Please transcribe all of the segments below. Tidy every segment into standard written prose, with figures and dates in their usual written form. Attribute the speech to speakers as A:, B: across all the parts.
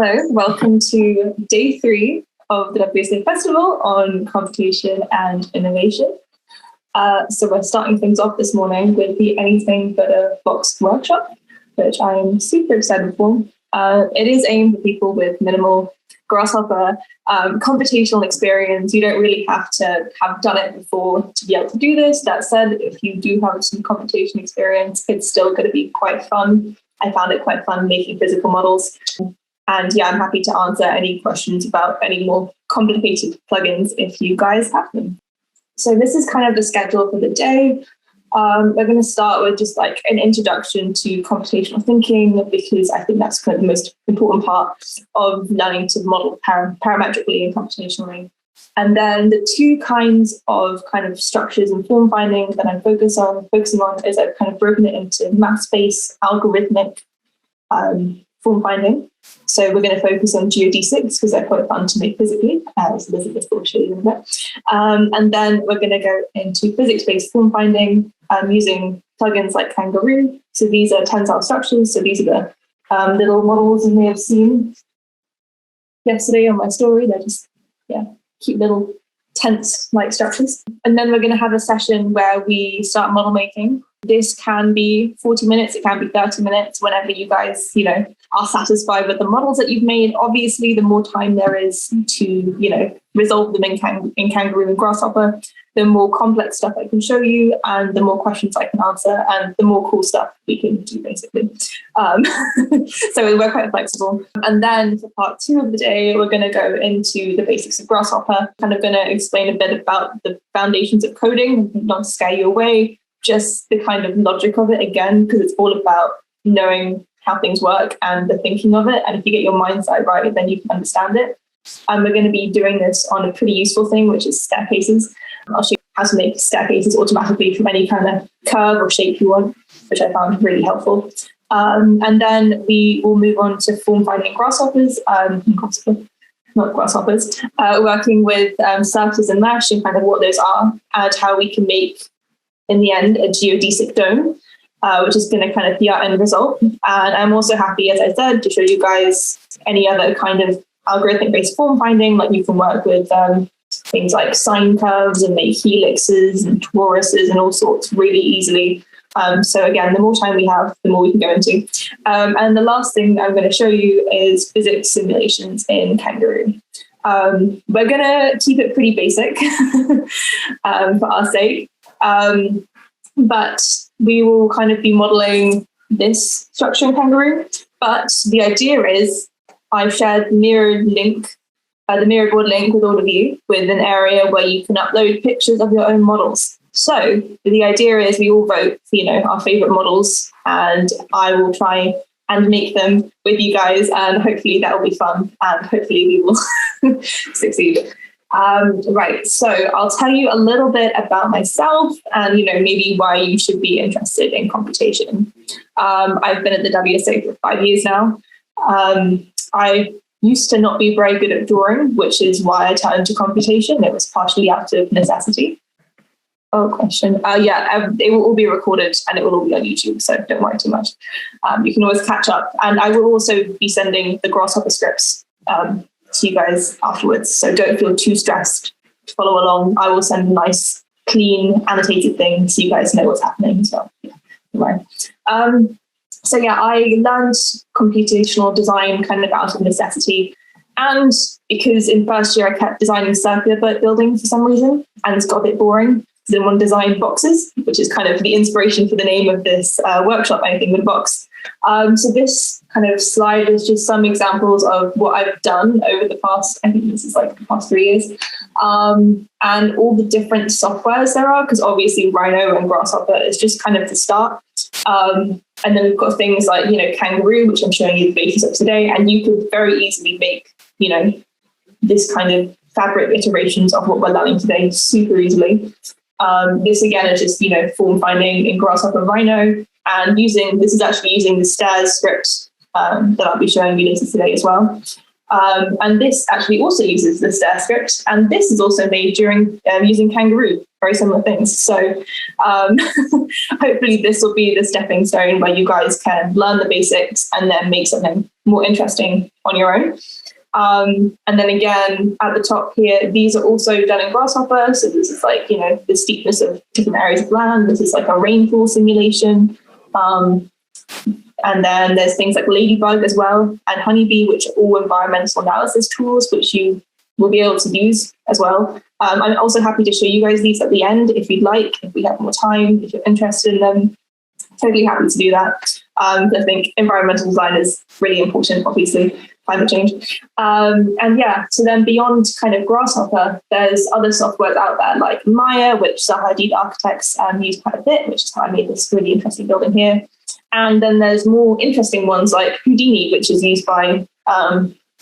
A: Hello, welcome to day 3 of the WSA Festival on Computation and Innovation. So we're starting things off this morning with the Anything But a Box workshop, which I am super excited for. It is aimed for people with minimal Grasshopper computational experience. You don't really have to have done it before to be able to do this. That said, if you do have some computation experience, it's still going to be quite fun. I found it quite fun making physical models. And yeah, I'm happy to answer any questions about any more complicated plugins if you guys have them. So this is kind of the schedule for the day. We're going to start with just like an introduction to computational thinking, because I think that's kind of the most important part of learning to model parametrically and computationally. And then the two kinds of kind of structures and form finding that I'm focusing on is I've kind of broken it into math-based algorithmic form finding. So we're going to focus on geodesics because they're quite fun to make physically, as Elizabeth will show you in a bit. And then we're going to go into physics-based form finding using plugins like Kangaroo. So these are tensile structures. So these are the little models you may have seen yesterday on my story. They're just, cute little tent-like structures. And then we're going to have a session where we start model making. This can be 40 minutes, it can be 30 minutes, whenever you guys, are satisfied with the models that you've made. Obviously, the more time there is to, resolve them in Kangaroo and Grasshopper, the more complex stuff I can show you, and the more questions I can answer, and the more cool stuff we can do, basically. So we're quite flexible. And then for part 2 of the day, we're going to go into the basics of Grasshopper, kind of going to explain a bit about the foundations of coding, not to scare you away, just the kind of logic of it again, because it's all about knowing how things work and the thinking of it. And if you get your mindset right, then you can understand it. And we're going to be doing this on a pretty useful thing, which is staircases. I'll show you how to make staircases automatically from any kind of curve or shape you want, which I found really helpful. And then we will move on to form finding grasshoppers, not grasshoppers, working with surfaces and mesh and kind of what those are and how we can make, in the end, a geodesic dome, which is going to kind of be our end result. And I'm also happy, as I said, to show you guys any other kind of algorithmic-based form finding, like you can work with things like sine curves and make helixes and toruses and all sorts really easily. So again, the more time we have, the more we can go into. And the last thing I'm going to show you is physics simulations in Kangaroo. We're going to keep it pretty basic for our sake. But we will kind of be modeling this structure in Kangaroo. But the idea is I've shared the mirrored board link with all of you with an area where you can upload pictures of your own models. So the idea is we all vote for, our favorite models, and I will try and make them with you guys, and hopefully that will be fun, and hopefully we will succeed. Right, so I'll tell you a little bit about myself and, maybe why you should be interested in computation. I've been at the WSA for 5 years now. I used to not be very good at drawing, which is why I turned to computation. It was partially out of necessity. Oh, question. It will all be recorded and it will all be on YouTube, so don't worry too much. You can always catch up. And I will also be sending the Grasshopper scripts to you guys afterwards, so don't feel too stressed to follow along. I will send a nice, clean, annotated thing so you guys know what's happening as well. Right. I learned computational design kind of out of necessity, and because in first year I kept designing circular buildings for some reason, and it's got a bit boring. I didn't want to design boxes, which is kind of the inspiration for the name of this workshop, Anything But a Box. So this kind of slide is just some examples of what I've done over the past, I think this is like the past 3 years, and all the different softwares there are, because obviously Rhino and Grasshopper is just kind of the start. And then we've got things like, Kangaroo, which I'm showing you the basis of today, and you could very easily make, this kind of fabric iterations of what we're learning today super easily. This again is just, form finding in Grasshopper and Rhino, and this is actually using the stairs script that I'll be showing you later today as well. And this actually also uses the stair script, and this is also made during using Kangaroo very similar things. So hopefully this will be the stepping stone where you guys can learn the basics and then make something more interesting on your own. And then again, at the top here, these are also done in Grasshopper. So this is like, you know, the steepness of different areas of land. This is like a rainfall simulation. And then there's things like Ladybug as well, and Honeybee, which are all environmental analysis tools, which you will be able to use as well. I'm also happy to show you guys these at the end if you'd like, if we have more time, if you're interested in them. Totally happy to do that. I think environmental design is really important, obviously, climate change. And yeah, so then beyond kind of Grasshopper, there's other softwares out there like Maya, which Zahadid architects use quite a bit, which is how I made this really interesting building here. And then there's more interesting ones like Houdini, which is used by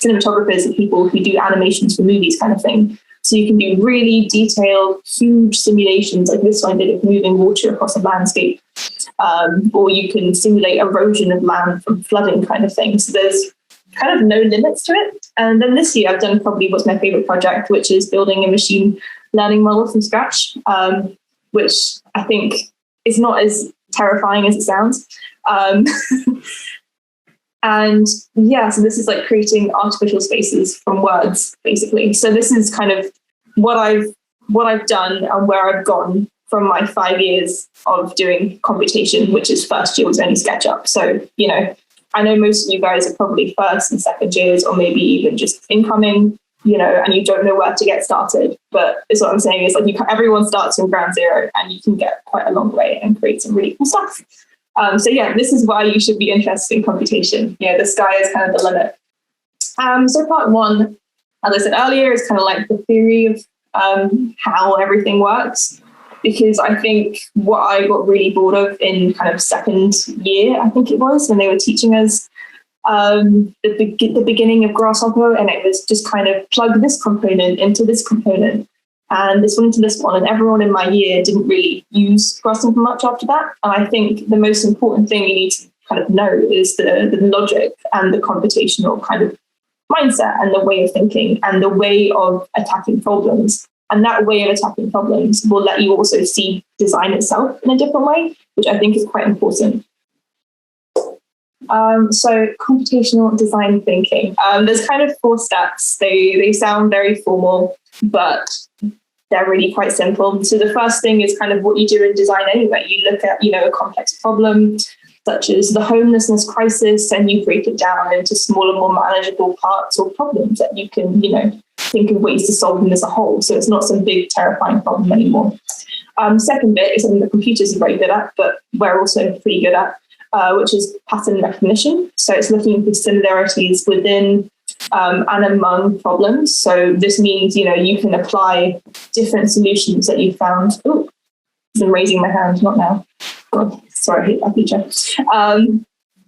A: cinematographers and people who do animations for movies kind of thing. So you can do really detailed, huge simulations like this one I did of moving water across a landscape. Or you can simulate erosion of land from flooding kind of thing. So there's kind of no limits to it. And then this year I've done probably what's my favorite project, which is building a machine learning model from scratch, which I think is not as terrifying as it sounds. And yeah, so this is like creating artificial spaces from words, basically. So this is kind of what I've done and where I've gone from my 5 years of doing computation, which is first year was only SketchUp. So, you know, I know most of you guys are probably first and second years, or maybe even just incoming, you know, and you don't know where to get started. But it's what I'm saying is like everyone starts from ground zero and you can get quite a long way and create some really cool stuff. So yeah, this is why you should be interested in computation. Yeah, the sky is kind of the limit. So part one, as I said earlier, is kind of like the theory of how everything works. Because I think what I got really bored of in kind of second year, I think it was, when they were teaching us the beginning of Grasshopper, and it was just kind of plug this component into this component and this one into this one. And everyone in my year didn't really use Grasshopper much after that. And I think the most important thing you need to kind of know is the logic and the computational kind of mindset and the way of thinking and the way of attacking problems. And that way of attacking problems will let you also see design itself in a different way, which I think is quite important. So computational design thinking. There's kind of 4 steps. They sound very formal, but they're really quite simple. So the first thing is kind of what you do in design anyway. You look at, you know, a complex problem, such as the homelessness crisis, and you break it down into smaller, more manageable parts or problems that you can, you know, think of ways to solve them as a whole. So it's not some big, terrifying problem anymore. Second bit is something that computers are very good at, but we're also pretty good at, which is pattern recognition. So it's looking for similarities within and among problems. So this means, you know, you can apply different solutions that you found. Oh, I'm raising my hand, not now. Oh, sorry, I hate that feature.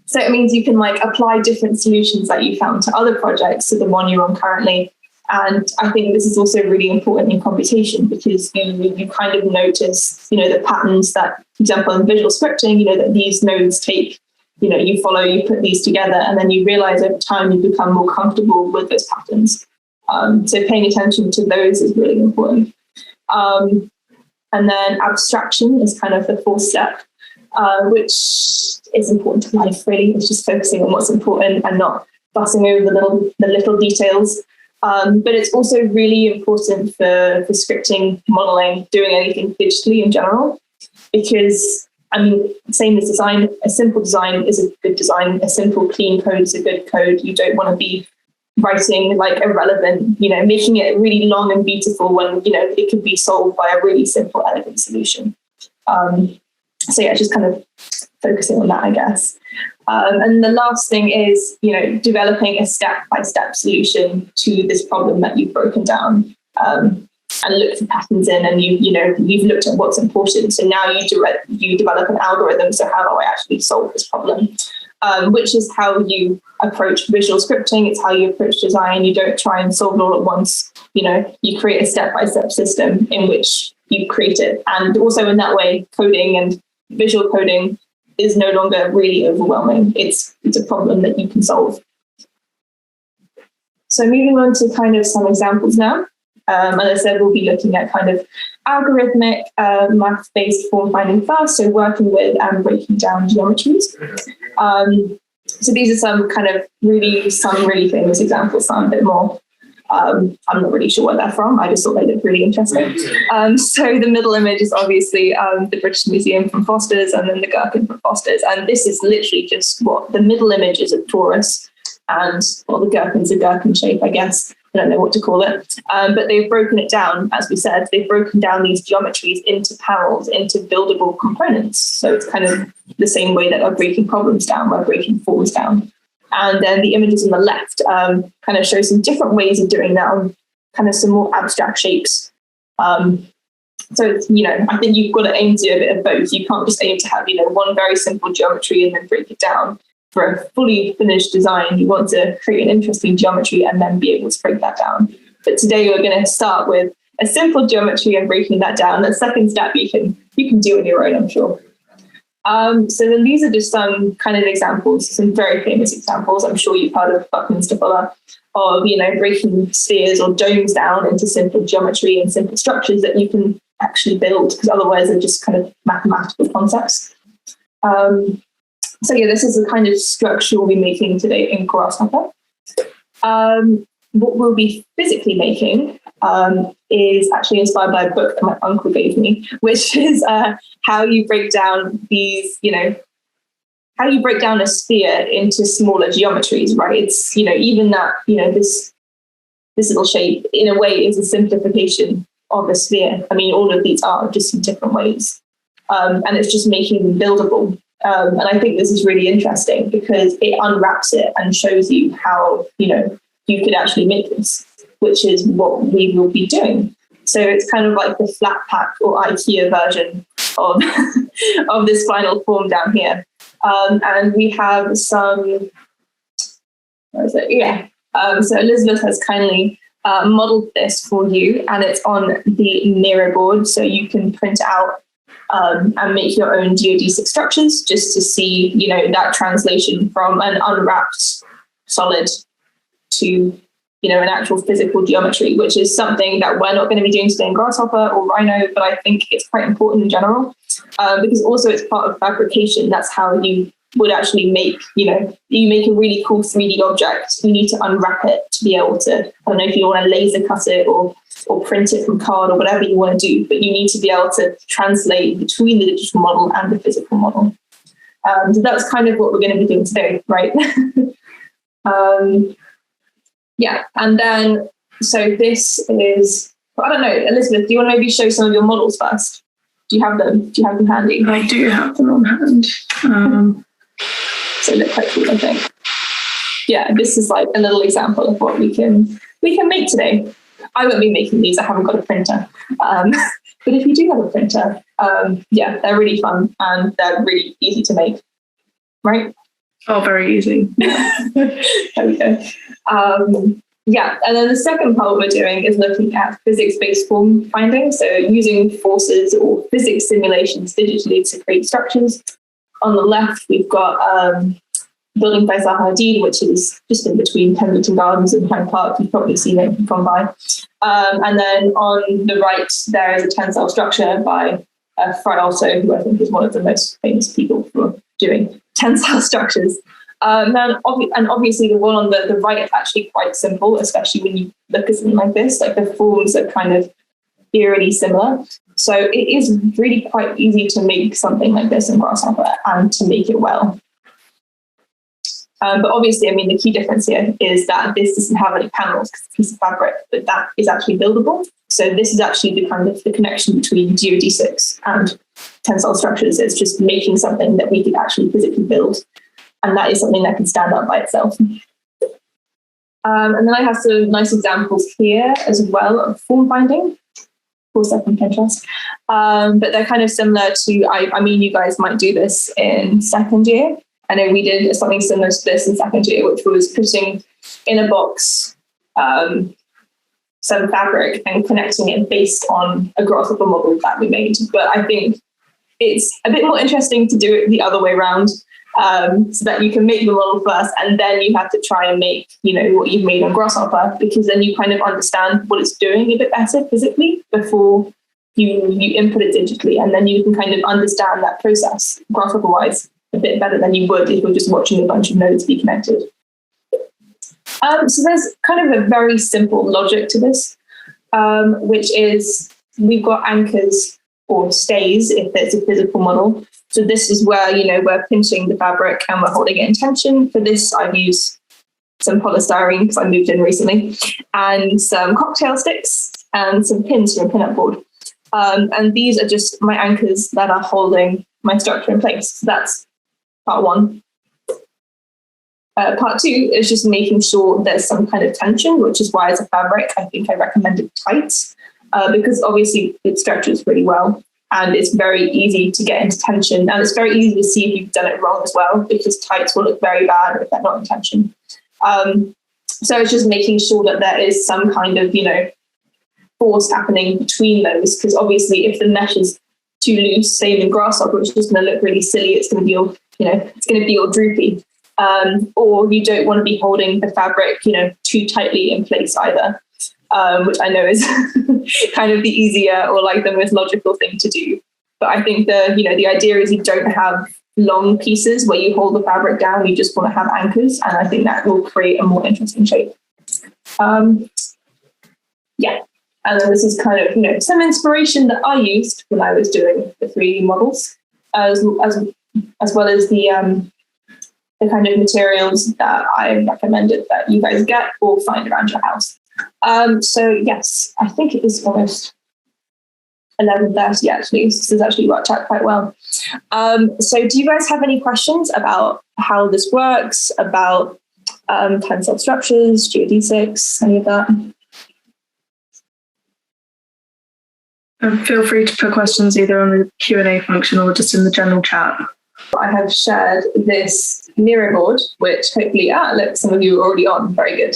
A: So it means you can like apply different solutions that you found to other projects to the one you're on currently. And I think this is also really important in computation because you kind of notice, you know, the patterns that, for example, in visual scripting, you know, that these nodes take, you know, you follow, you put these together, and then you realize over time you become more comfortable with those patterns. So paying attention to those is really important. And then abstraction is kind of the 4th step, which is important to life, really. It's just focusing on what's important and not fussing over the little details. But it's also really important for scripting, modeling, doing anything digitally in general, because, I mean, same as design, a simple design is a good design. A simple, clean code is a good code. You don't want to be writing like irrelevant, you know, making it really long and beautiful when, you know, it could be solved by a really simple, elegant solution. So yeah, just kind of focusing on that, I guess. And the last thing is, you know, developing a step-by-step solution to this problem that you've broken down, and look for patterns in, and you've looked at what's important. So now you develop an algorithm. So how do I actually solve this problem? Which is how you approach visual scripting. It's how you approach design. You don't try and solve it all at once. You know, you create a step-by-step system in which you create it. And also in that way, coding and visual coding is no longer really overwhelming. It's a problem that you can solve. So moving on to kind of some examples now. As I said, we'll be looking at kind of algorithmic math-based form finding first, so working with and breaking down geometries. So these are some really famous examples, some a bit more. I'm not really sure where they're from. I just thought they looked really interesting. So the middle image is obviously the British Museum from Foster's, and then the Gherkin from Foster's. And this is literally just what the middle image is, a torus, and the Gherkin's a gherkin shape, I guess. I don't know what to call it. But they've broken it down, as we said, they've broken down these geometries into panels, into buildable components. So it's kind of the same way that we're breaking problems down, we're breaking forms down. And then the images on the left kind of show some different ways of doing that on kind of some more abstract shapes. So, I think you've got to aim to do a bit of both. You can't just aim to have, one very simple geometry and then break it down. For a fully finished design, you want to create an interesting geometry and then be able to break that down. But today we're going to start with a simple geometry and breaking that down. The second step you can do on your own, I'm sure. So then these are just some kind of examples, some very famous examples. I'm sure you've heard of Buckminster Fuller, of breaking spheres or domes down into simple geometry and simple structures that you can actually build, because otherwise they're just kind of mathematical concepts. So yeah, this is the kind of structure we'll be making today in Grasshopper. What we'll be physically making is actually inspired by a book that my uncle gave me, which is how you break down these, how you break down a sphere into smaller geometries, right? It's, even that, this little shape in a way is a simplification of a sphere. I mean, all of these are just in different ways. And it's just making them buildable. And I think this is really interesting because it unwraps it and shows you how, you could actually make this, which is what we will be doing. So it's kind of like the flat pack or IKEA version of, of this final form down here. And we have some, where is it? Yeah. So Elizabeth has kindly modeled this for you, and it's on the Miro board. So you can print it out and make your own geodesic structures just to see, that translation from an unwrapped solid to, an actual physical geometry, which is something that we're not going to be doing today in Grasshopper or Rhino, but I think it's quite important in general because also it's part of fabrication. That's how you would actually make, you make a really cool 3D object. You need to unwrap it to be able to, I don't know if you want to laser cut it or print it from card or whatever you want to do, but you need to be able to translate between the digital model and the physical model. So that's kind of what we're going to be doing today, right? Yeah, and then, so this is, I don't know, Elizabeth, do you want to maybe show some of your models first? Do you have them? Do you have them handy?
B: I do have them on hand.
A: So they look quite cool, I think. Yeah, this is like a little example of what we can make today. I won't be making these, I haven't got a printer. But if you do have a printer, yeah, they're really fun and they're really easy to make, right?
B: Oh, very easy.
A: There we go. Yeah, and then the second part we're doing is looking at physics-based form finding, so using forces or physics simulations digitally to create structures. On the left, we've got building by Zaha Hadid, which is just in between Kensington Gardens and Hyde Park. You've probably seen it gone by. And then on the right, there is a tensile structure by Fry also, who I think is one of the most famous people for doing tensile structures. And obviously the one on the right is actually quite simple, especially when you look at something like this, like the forms are kind of eerily similar. So it is really quite easy to make something like this in Grasshopper and to make it well. But obviously, I mean, the key difference here is that this doesn't have any panels because it's a piece of fabric, but that is actually buildable. So this is actually the kind of the connection between geodesics and tensile structures. It's just making something that we could actually physically build. And that is something that can stand up by itself. And then I have some nice examples here as well of form finding. Of course, they're from Pinterest. But they're kind of similar to, I mean, you guys might do this in second year. I know we did something similar to this in second year, which was putting in a box some fabric and connecting it based on a Grasshopper model that we made. But I think it's a bit more interesting to do it the other way around, so that you can make the model first and then you have to try and make, what you've made on Grasshopper, because then you kind of understand what it's doing a bit better physically before you input it digitally, and then you can kind of understand that process Grasshopper-wise a bit better than you would if you're just watching a bunch of nodes be connected. So there's kind of a very simple logic to this, which is we've got anchors or stays if it's a physical model. So this is where, we're pinching the fabric and we're holding it in tension. For this, I've used some polystyrene because I moved in recently, and some cocktail sticks and some pins from a pinup board. And these are just my anchors that are holding my structure in place. So that's part one. Part two is just making sure there's some kind of tension, which is why as a fabric, I think I recommended tights, because obviously it stretches really well and it's very easy to get into tension. And it's very easy to see if you've done it wrong as well, because tights will look very bad if they're not in tension. So it's just making sure that there is some kind of, force happening between those, because obviously if the mesh is too loose, same in Grasshopper, it's just going to look really silly. It's going to be all, it's going to be all droopy. Or you don't want to be holding the fabric, too tightly in place either, which I know is kind of the easier or like the most logical thing to do. But I think the idea is you don't have long pieces where you hold the fabric down. You just want to have anchors, and I think that will create a more interesting shape. And then this is kind of, some inspiration that I used when I was doing the 3D models, as well as the kind of materials that I recommended that you guys get or find around your house. So yes, I think it is almost 11:30 actually. So this has actually worked out quite well. So do you guys have any questions about how this works, about tensile structures, geodesics, any of that?
B: Feel free to put questions either on the Q&A function or just in the general chat.
A: I have shared this Miro board, which hopefully, look, some of you are already on. Very good.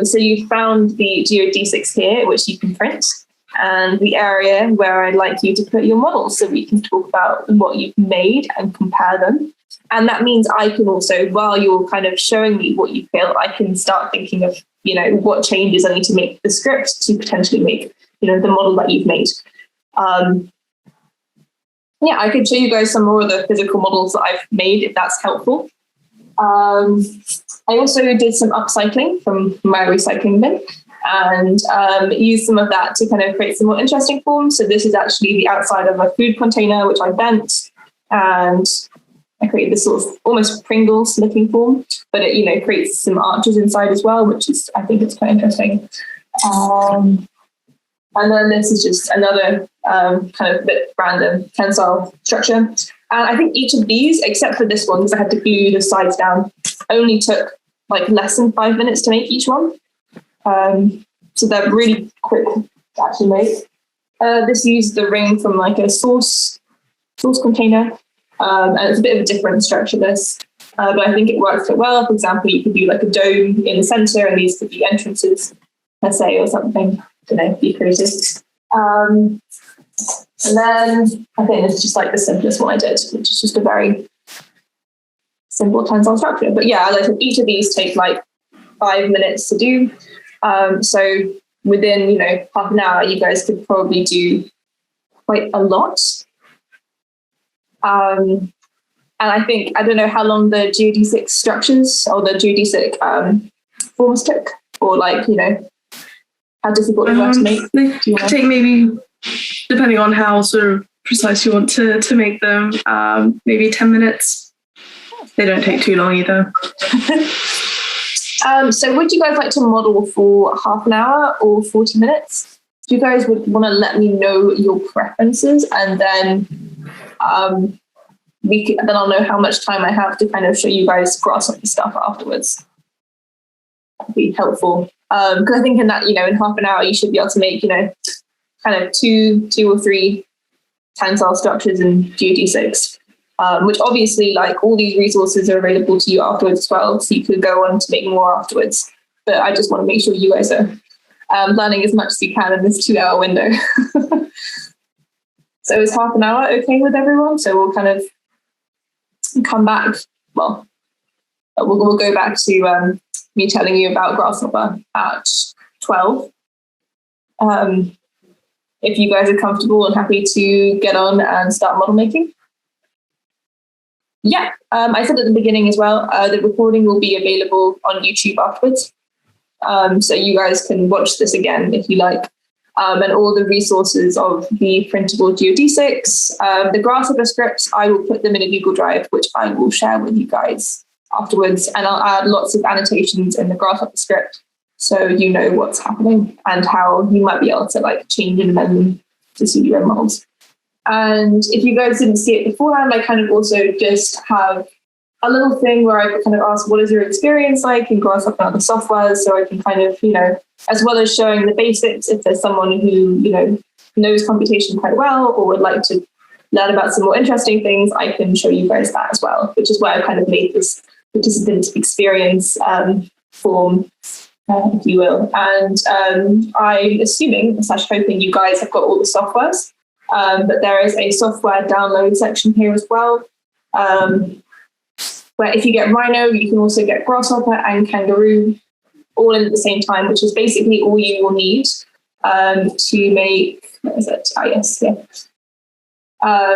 A: So you found the geodesics here, which you can print, and the area where I'd like you to put your models so we can talk about what you've made and compare them. And that means I can also, while you're kind of showing me what you built, I can start thinking of, what changes I need to make the script to potentially make, the model that you've made. I could show you guys some more of the physical models that I've made if that's helpful. I also did some upcycling from my recycling bin and used some of that to kind of create some more interesting forms. So this is actually the outside of a food container, which I bent, and I created this sort of almost Pringles looking form, but it, creates some arches inside as well, which is, I think it's quite interesting. And then this is just another kind of bit random tensile structure. And I think each of these, except for this one, because I had to glue the sides down, only took like less than 5 minutes to make each one. So they're really quick to actually make. This used the ring from like a sauce container. And it's a bit of a different structure, this. But I think it works quite well. For example, you could do like a dome in the center, and these could be entrances, per se, or something. Be creative. And then I think it's just like the simplest one I did, which is just a very simple tensile structure. But yeah, as I said, each of these take like 5 minutes to do. So within, half an hour, you guys could probably do quite a lot. And I think, I don't know how long the geodesic structures or the geodesic forms took, or like, how difficult they were to make.
B: They take maybe, depending on how sort of precise you want to make them, maybe 10 minutes. They don't take too long either.
A: So would you guys like to model for half an hour or 40 minutes? Do you guys would want to let me know your preferences, and then then I'll know how much time I have to kind of show you guys Grasshopper stuff afterwards. That'd be helpful. Because I think in that, in half an hour, you should be able to make, kind of two or three tensile structures in geodesics, which obviously, like, all these resources are available to you afterwards as well. So you could go on to make more afterwards. But I just want to make sure you guys are learning as much as you can in this 2 hour window. So is half an hour okay with everyone? So we'll kind of come back. Well, we'll go back to me telling you about Grasshopper at 12. if you guys are comfortable and happy to get on and start model making. Yeah, I said at the beginning as well, the recording will be available on YouTube afterwards. So you guys can watch this again if you like. And all the resources of the printable geodesics, the Grasshopper scripts, I will put them in a Google Drive, which I will share with you guys afterwards. And I'll add lots of annotations in the Grasshopper script so you know what's happening and how you might be able to like change and amend them to suit your own models. And if you guys didn't see it beforehand, I kind of also just have a little thing where I kind of ask, what is your experience like in Grasshopper and other softwares? So I can kind of, as well as showing the basics, if there's someone who, knows computation quite well or would like to learn about some more interesting things, I can show you guys that as well, which is why I kind of made this participant experience form, if you will. And I'm assuming, / hoping you guys have got all the softwares, but there is a software download section here as well. Where if you get Rhino, you can also get Grasshopper and Kangaroo all in at the same time, which is basically all you will need to make, what is it? Yes, yeah.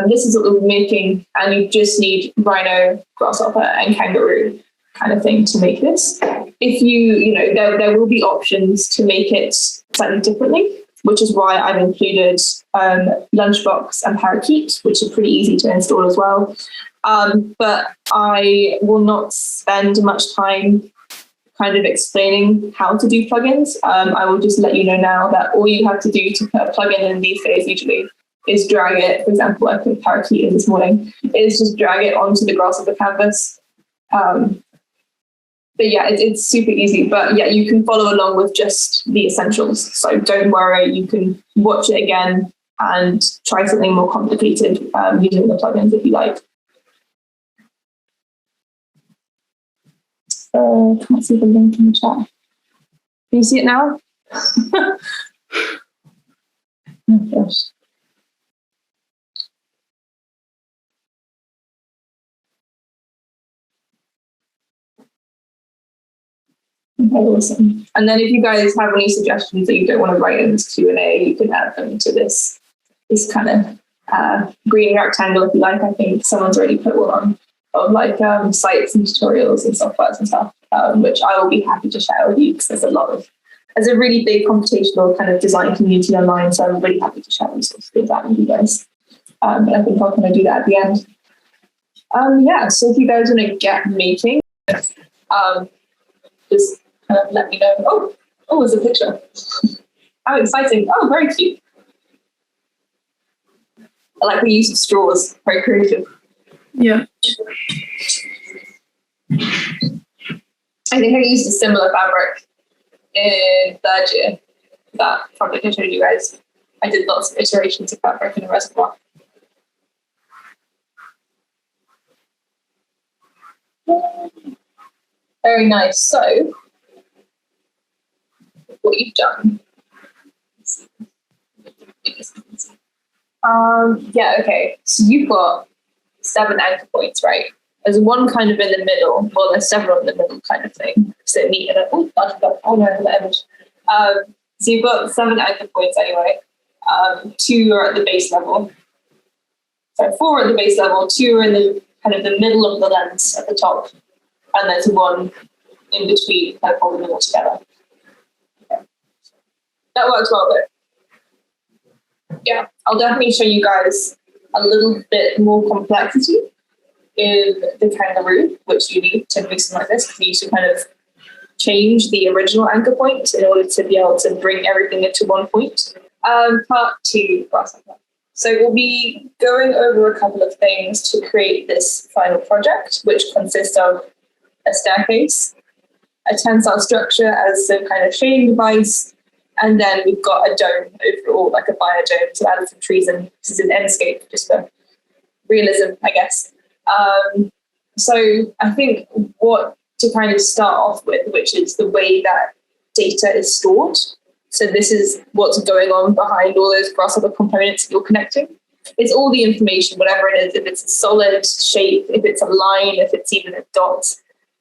A: This is what we're making, and you just need Rhino, Grasshopper, and Kangaroo kind of thing to make this. If there will be options to make it slightly differently, which is why I've included lunchbox and parakeet, which are pretty easy to install as well. But I will not spend much time kind of explaining how to do plugins. I will just let you know now that all you have to do to put a plugin in these days usually is drag it. For example, I put parakeet in this morning, is just drag it onto the Grasshopper canvas. But yeah, it's super easy. But yeah, you can follow along with just the essentials. So don't worry, you can watch it again and try something more complicated using the plugins if you like. Can't see the link in the chat. Can you see it now? Oh gosh. Okay, awesome. And then if you guys have any suggestions that you don't want to write in this Q&A, you can add them to this kind of green rectangle if you like. I think someone's already put one on of like sites and tutorials and softwares and stuff, which I will be happy to share with you because there's a really big computational kind of design community online, so I'm really happy to share resources with that with you guys. But I think I'll kind of do that at the end. Yeah, so if you guys want to get making, just kind of let me know. Oh, there's a picture. How exciting. Oh, very cute. I like the use of straws, very creative.
B: Yeah.
A: I think I used a similar fabric in third year, that project I showed you guys. I did lots of iterations of fabric in a reservoir. Very nice. So, what you've done. Yeah, okay. So you've got 7 anchor points, right? There's one kind of in the middle. Well, there's several in the middle kind of thing. So neat. Oh no, the image. So you've got 7 anchor points anyway. 2 are at the base level. So 4 are at the base level. 2 are in the kind of the middle of the lens at the top, and there's 1 in between, kind of holding them all together. Okay. That works well though. Yeah, I'll definitely show you guys a little bit more complexity in the Kangaroo, which you need to do something like this, because you need to kind of change the original anchor point in order to be able to bring everything into one point. Part 2, Grasshopper. So we'll be going over a couple of things to create this final project, which consists of a staircase, a tensile structure as a kind of shading device, and then we've got a dome overall, like a biodome, so added some trees, and this is an endscape, just for realism, I guess. So I think what to kind of start off with, which is the way that data is stored. So this is what's going on behind all those Grasshopper components that you're connecting. It's all the information, whatever it is, if it's a solid shape, if it's a line, if it's even a dot,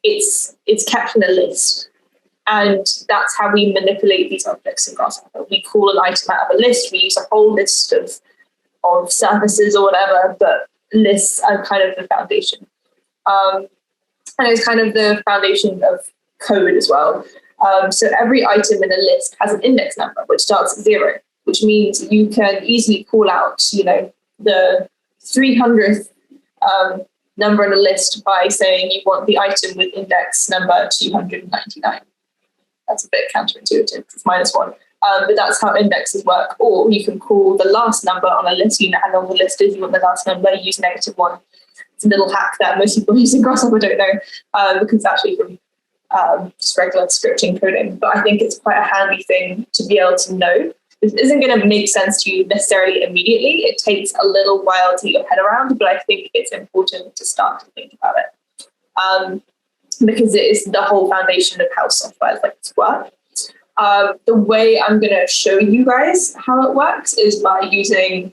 A: it's kept in a list. And that's how we manipulate these objects in Grasshopper. We call an item out of a list. We use a whole list of surfaces or whatever, but lists are kind of the foundation. And it's kind of the foundation of code as well. So every item in a list has an index number, which starts at 0, which means you can easily call out, the 300th number in a list by saying you want the item with index number 299. That's a bit counterintuitive, it's -1. But that's how indexes work. Or you can call the last number on a list, how long the list is, you want the last number, you use -1. It's a little hack that most people using Grasshopper don't know, because it's actually from just regular scripting coding. But I think it's quite a handy thing to be able to know. This isn't going to make sense to you necessarily immediately. It takes a little while to get your head around, but I think it's important to start to think about it. Because it is the whole foundation of how software like this work. The way I'm going to show you guys how it works is by using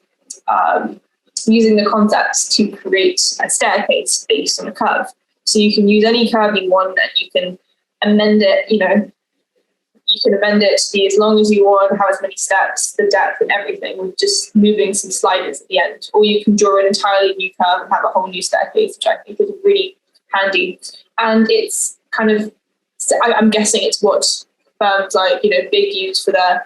A: the concepts to create a staircase based on a curve. So you can use any curve you want, and you can amend it, you can amend it to be as long as you want, have as many steps, the depth and everything, with just moving some sliders at the end. Or you can draw an entirely new curve and have a whole new staircase, which I think is really handy. And it's kind of, I'm guessing it's what firms like, Big use for their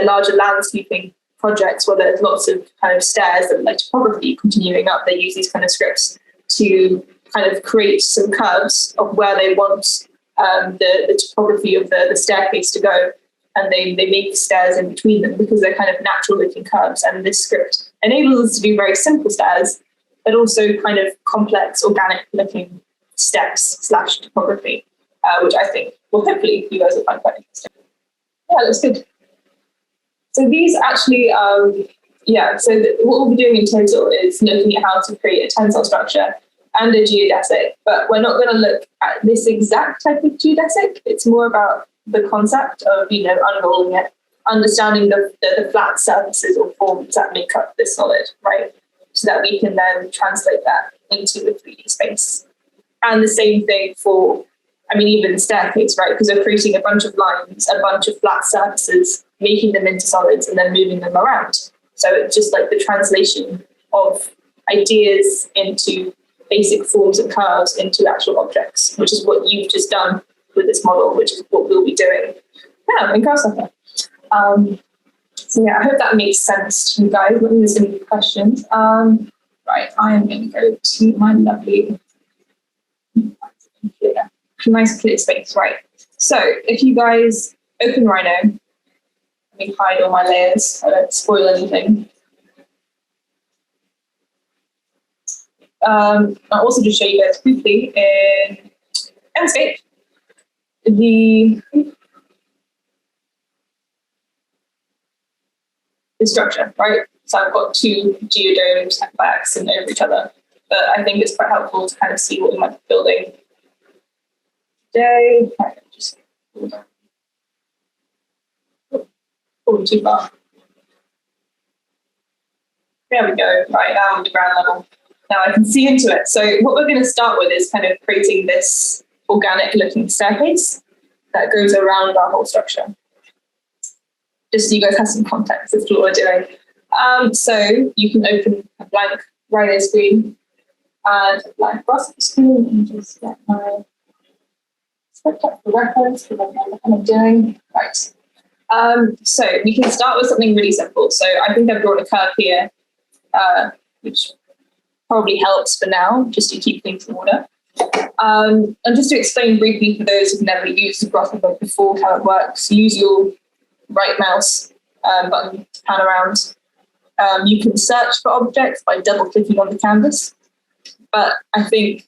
A: larger landscaping projects where there's lots of kind of stairs and like topography continuing up. They use these kind of scripts to kind of create some curves of where they want the topography of the staircase to go, and they make stairs in between them because they're kind of natural looking curves. And this script enables us to do very simple stairs, but also kind of complex organic looking steps / topography, which I think, well, hopefully you guys will find quite interesting. Yeah, that's good. So these actually, so what we'll be doing in total is looking at how to create a tensile structure and a geodesic, but we're not going to look at this exact type of geodesic. It's more about the concept of, unrolling it, understanding the flat surfaces or forms that make up this solid, right? So that we can then translate that into a 3D space. And the same thing for, even the staircase, right? Because we're creating a bunch of lines, a bunch of flat surfaces, making them into solids and then moving them around. So it's just like the translation of ideas into basic forms and curves into actual objects, which is what you've just done with this model, which is what we'll be doing now in Grasshopper. So yeah, I hope that makes sense to you guys. Let me know if there's any questions. Right, I am going to go to my lovely computer. Nice clear space, right? So if you guys open Rhino, let me hide all my layers so I don't spoil anything. I'll also just show you guys briefly in Enscape the structure, right? So I've got 2 geodomes by accident over each other, but I think it's quite helpful to kind of see what we might be building today. Right, just too far. There we go. Right, now I'm on the ground level. Now I can see into it. So what we're going to start with is kind of creating this organic looking staircase that goes around our whole structure. Just so you guys have some context as to what we're doing. So you can open a blank Rhino screen and a blank Grasshopper screen and just get my script up for reference because I know what I'm doing. Right. So we can start with something really simple. So I think I've drawn a curve here, which probably helps for now, just to keep things in order. And just to explain briefly for those who've never used Grasshopper before how it works, use your right mouse button to pan around. You can search for objects by double clicking on the canvas, but I think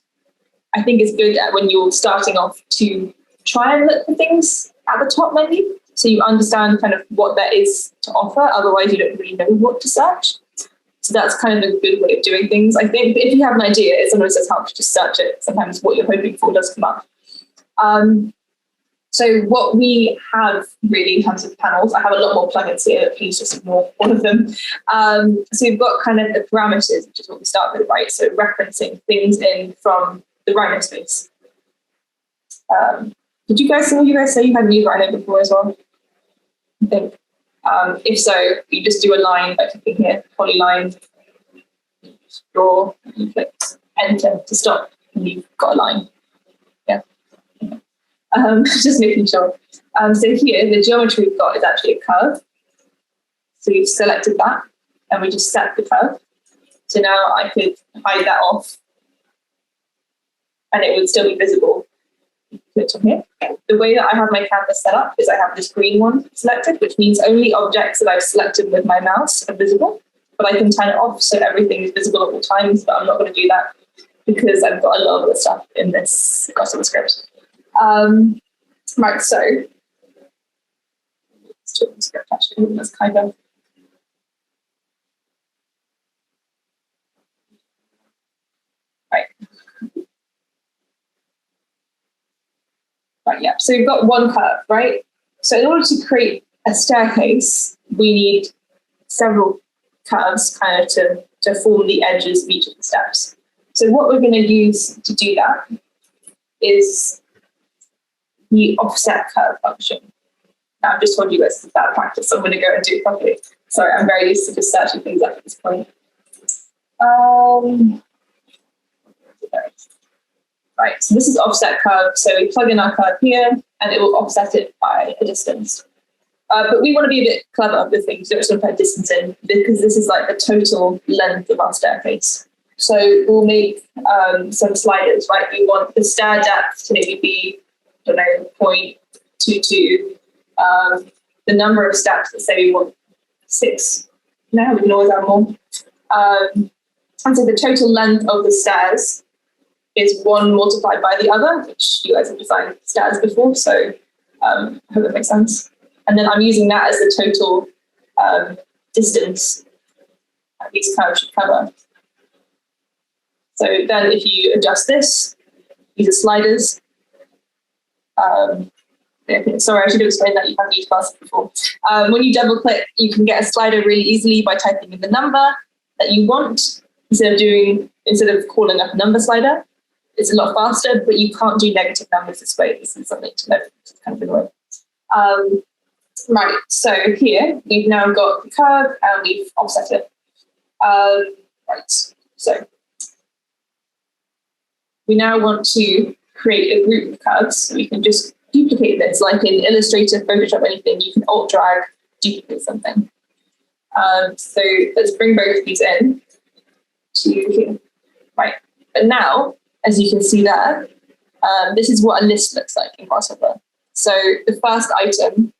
A: it's good that when you're starting off to try and look for things at the top menu, so you understand kind of what there is to offer. Otherwise, you don't really know what to search. So that's kind of a good way of doing things, I think. But if you have an idea, it sometimes does help to just search it. Sometimes what you're hoping for does come up. So what we have really in terms of panels, I have a lot more plugins here, please just ignore all of them. So we've got kind of the parameters, which is what we start with, right? So referencing things in from the Rhino space. Did you guys say you had used Rhino before as well? I think. If so, you just do a line by clicking here, polyline, draw, and you click enter to stop, and you've got a line. Yeah. Just making sure. So here, the geometry we've got is actually a curve. So we've selected that, and we just set the curve. So now I could hide that off, and it would still be visible. Click on here. The way that I have my canvas set up is I have this green one selected, which means only objects that I've selected with my mouse are visible, but I can turn it off so everything is visible at all times, but I'm not going to do that because I've got a lot of other stuff in this Grasshopper script. Right, so let's talk the script actually. That's kind of right. Right, yeah. So we've got one curve, right? So in order to create a staircase, we need several curves kind of to form the edges of each of the steps. So what we're going to use to do that is the offset curve function. Now, I've just told you guys it's bad practice, so I'm going to go and do it properly. Sorry, I'm very used to just searching things up at this point. Right, so this is offset curve. So we plug in our curve here, and it will offset it by a distance. But we want to be a bit clever with things. Don't just want to put distance in, because this is like the total length of our staircase. So we'll make some sliders, right? We want the stair depth to maybe be, I don't know, 0.22. The number of steps, let's say we want 6. No, we can always have more. And so the total length of the stairs is 1 multiplied by the other, which you guys have defined stairs before, so I hope that makes sense. And then I'm using that as the total distance that these curves should cover. So then if you adjust this, these are sliders. Sorry, I should have explained that. You haven't used classes before. When you double click, you can get a slider really easily by typing in the number that you want instead of calling up a number slider. It's a lot faster, but you can't do negative numbers this way. This is something to note. It's kind of annoying. Right, so here we've now got the curve and we've offset it. Right, so we now want to create a group of curves. So we can just duplicate this, like in Illustrator, Photoshop, anything. You can alt drag, duplicate something. So let's bring both of these in to here. Right, and now, as you can see there, this is what a list looks like in Grasshopper. So the first item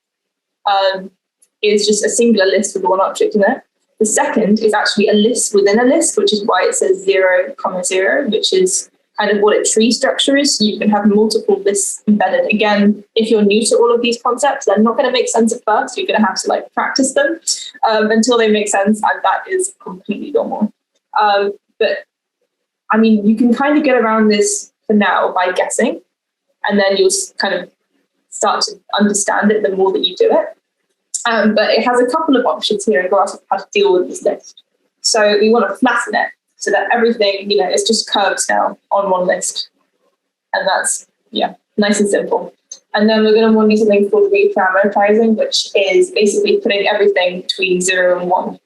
A: is just a singular list with one object in it. The second is actually a list within a list, which is why it says 0, 0, which is kind of what a tree structure is. So you can have multiple lists embedded. Again, if you're new to all of these concepts, they're not going to make sense at first. You're going to have to practice them until they make sense, and that is completely normal. But I mean, you can kind of get around this for now by guessing, and then you'll kind of start to understand it the more that you do it. But it has a couple of options here in Grasshopper how to deal with this list. So we want to flatten it so that everything, it's just curves now on one list. And that's, nice and simple. And then we're going to want to do something called reparameterizing, which is basically putting everything between 0 and 1.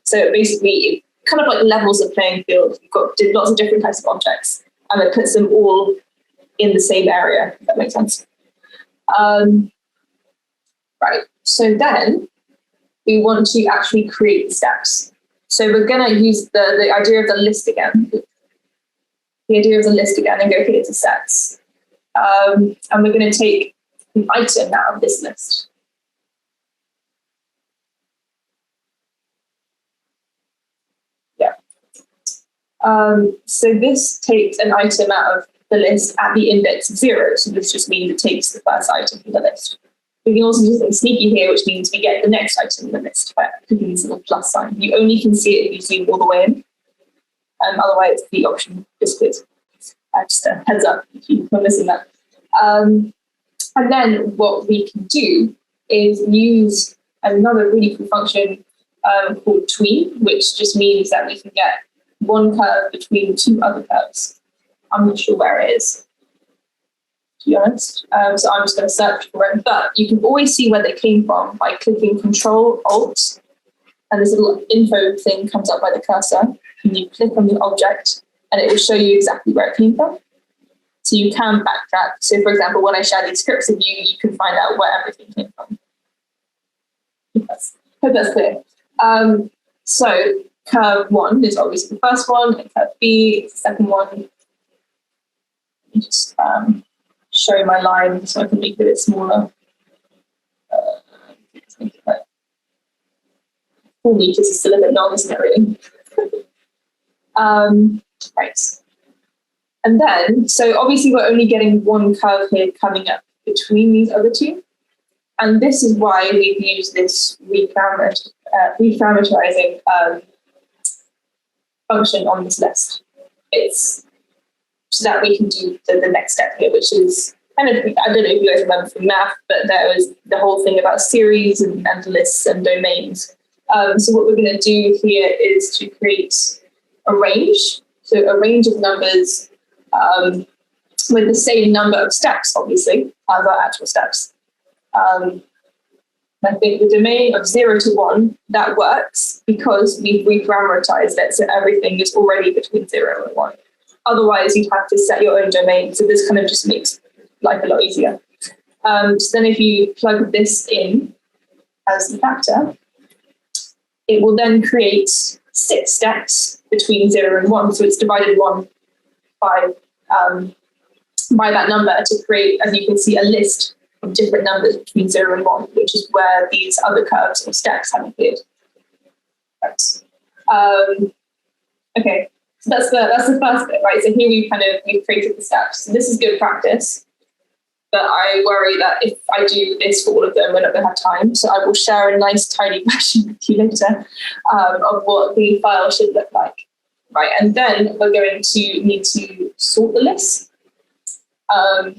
A: So basically, it kind of like levels the playing field. You've got lots of different types of objects, and it puts them all in the same area, if that makes sense. Right, so then we want to actually create steps. So we're going to use the idea of the list again. The idea of the list again and go here to sets. And we're going to take an item out of this list. Yeah. So this takes an item out of the list at the index of 0. So this just means it takes the first item from the list. We can also do something sneaky here, which means we get the next item in the list by clicking this little plus sign. You only can see it if you zoom all the way in. Otherwise, the option disappears. Just a heads up if you were missing that. And then what we can do is use another really cool function called Tween, which just means that we can get one curve between 2 other curves. I'm not sure where it is. to be honest. So I'm just going to search for it. But you can always see where they came from by clicking Control Alt, and this little info thing comes up by the cursor, and you click on the object, and it will show you exactly where it came from. So you can backtrack. So for example, when I share these scripts with you, you can find out where everything came from. Hope that's clear. So curve 1 is obviously the first one, and curve B is the second one. Let me just show my line so I can make it a bit smaller. Let's make it like 4 meters is still a bit long, isn't it, really? Right. And then, so obviously we're only getting one curve here coming up between these other two. And this is why we've used this reparameterizing function on this list. It's so that we can do the next step here, which is kind of, I don't know if you guys remember from math, but there was the whole thing about series and lists and domains. So what we're going to do here is to create a range. So a range of numbers with the same number of steps, obviously, as our actual steps. I think the domain of 0 to 1, that works because we've reparameterized it, so everything is already between 0 and 1. Otherwise, you'd have to set your own domain, so this kind of just makes life a lot easier. So then if you plug this in as the factor, it will then create 6 steps between 0 and 1, so it's divided 1 by that number to create, as you can see, a list of different numbers between 0 and 1, which is where these other curves or steps have appeared. Right. Okay, so that's the first bit, right? So here we've created the steps. So this is good practice, but I worry that if I do this for all of them, we're not going to have time. So I will share a nice tidy version with you later of what the file should look like. Right, and then we're going to need to sort the list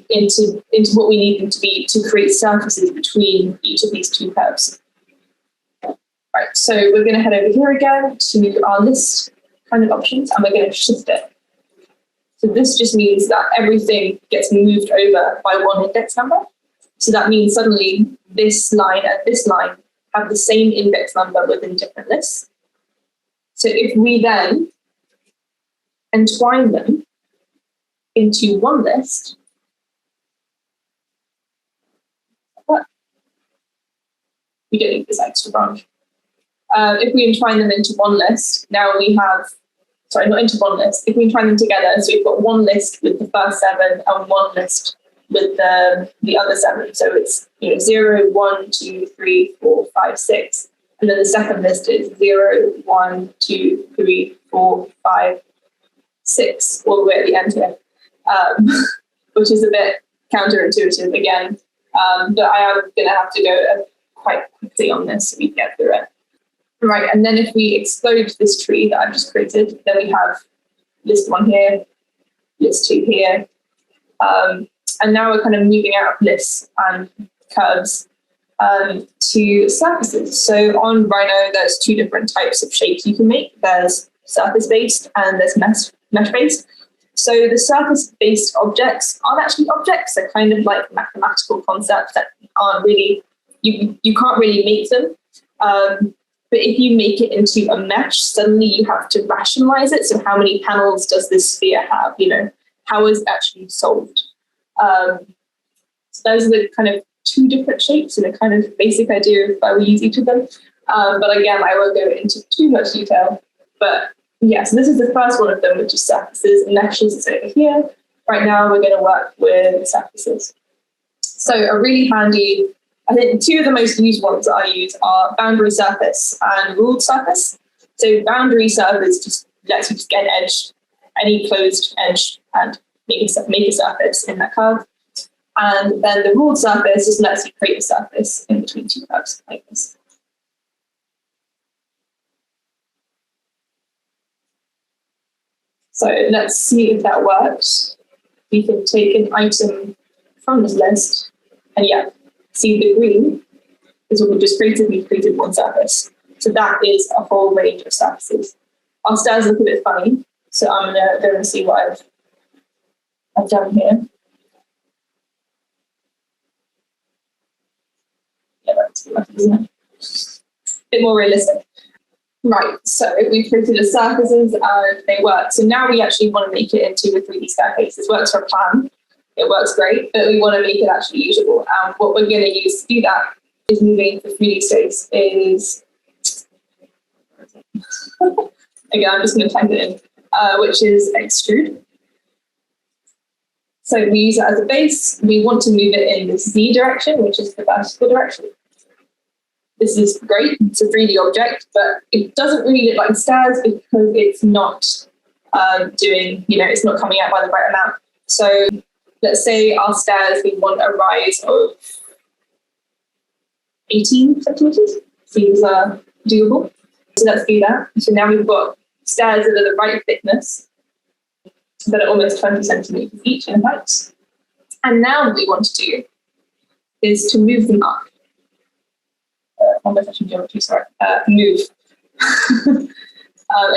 A: into what we need them to be to create surfaces between each of these two curves. Right, so we're going to head over here again to our list kind of options, and we're going to shift it. So this just means that everything gets moved over by one index number. So that means suddenly this line and this line have the same index number within different lists. So if we then entwine them into one list, we don't need this extra branch. If we entwine them into one list, now we have, sorry, not into one list, if we entwine them together, so we've got one list with the first 7 and one list with the other 7. So it's 0, 1, 2, 3, 4, 5, 6. And then the second list is 0, 1, 2, 3, 4, 5, 6, all the way at the end here, which is a bit counterintuitive again. But I am going to have to go quite quickly on this so we get through it. Right, and then if we explode this tree that I've just created, then we have list 1 here, list 2 here, and now we're kind of moving out of lists and curves to surfaces. So on Rhino, there's 2 different types of shapes you can make. There's surface-based and there's mesh-based. So the surface-based objects aren't actually objects. They're kind of like mathematical concepts that aren't really, you can't really make them. But if you make it into a mesh, suddenly you have to rationalize it. So how many panels does this sphere have? How is it actually solved? So those are the kind of 2 different shapes and a kind of basic idea of why we use each of them. But again, I won't go into too much detail. But yeah, so this is the first one of them, which is surfaces, and meshes is over here. Right now, we're going to work with surfaces. So a really handy, I think 2 of the most used ones that I use are boundary surface and ruled surface. So boundary surface just lets you just get an edge, any closed edge, and make a surface in that curve. And then the ruled surface just lets you create a surface in between 2 curves like this. So let's see if that works. We can take an item from this list, and yeah, see the green is what we just created. We've created one surface. So that is a whole range of surfaces. Our stairs look a bit funny, so I'm going to go and see what I've done here. Yeah, that's good, isn't it? A bit more realistic. Right, so we've created the surfaces and they work. So now we actually want to make it into a 3D staircase. This works for a plan. It works great, but we want to make it actually usable. And what we're going to use to do that is moving into 3D space is, again, I'm just going to type it in, which is extrude. So we use it as a base. We want to move it in the Z direction, which is the vertical direction. This is great. It's a 3D object, but it doesn't really look like stairs because it's not doing, it's not coming out by the right amount. So let's say our stairs, we want a rise of 18 centimeters. Seems doable. So let's do that. So now we've got stairs that are the right thickness, that are almost 20 centimeters each in height. And now what we want to do is to move them up. Geometry, sorry. Move.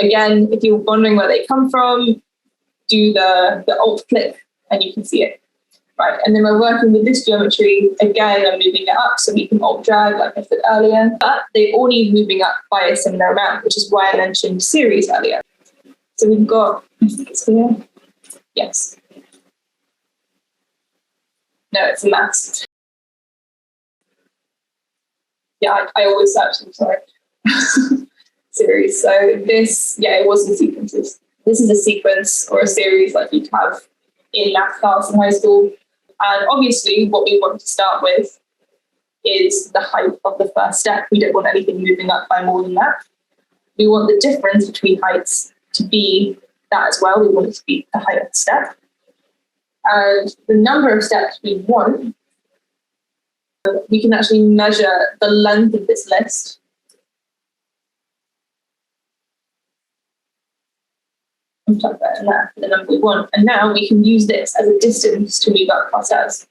A: Again, if you're wondering where they come from, do the Alt click and you can see it. Right, and then we're working with this geometry. Again, I'm moving it up so we can Alt drag, like I said earlier, but they all need moving up by a similar amount, which is why I mentioned series earlier. So we've got, I think it's here. Yes. No, it's a mass. Yeah, I always search them, sorry. Series. So this, it was in sequences. This is a sequence or a series like you'd have in math class in high school. And obviously what we want to start with is the height of the first step. We don't want anything moving up by more than that. We want the difference between heights to be that as well. We want it to be the height of the step. And the number of steps we want, we can actually measure the length of this list. And plug that in there for the number we want. And now we can use this as a distance to move up our stairs.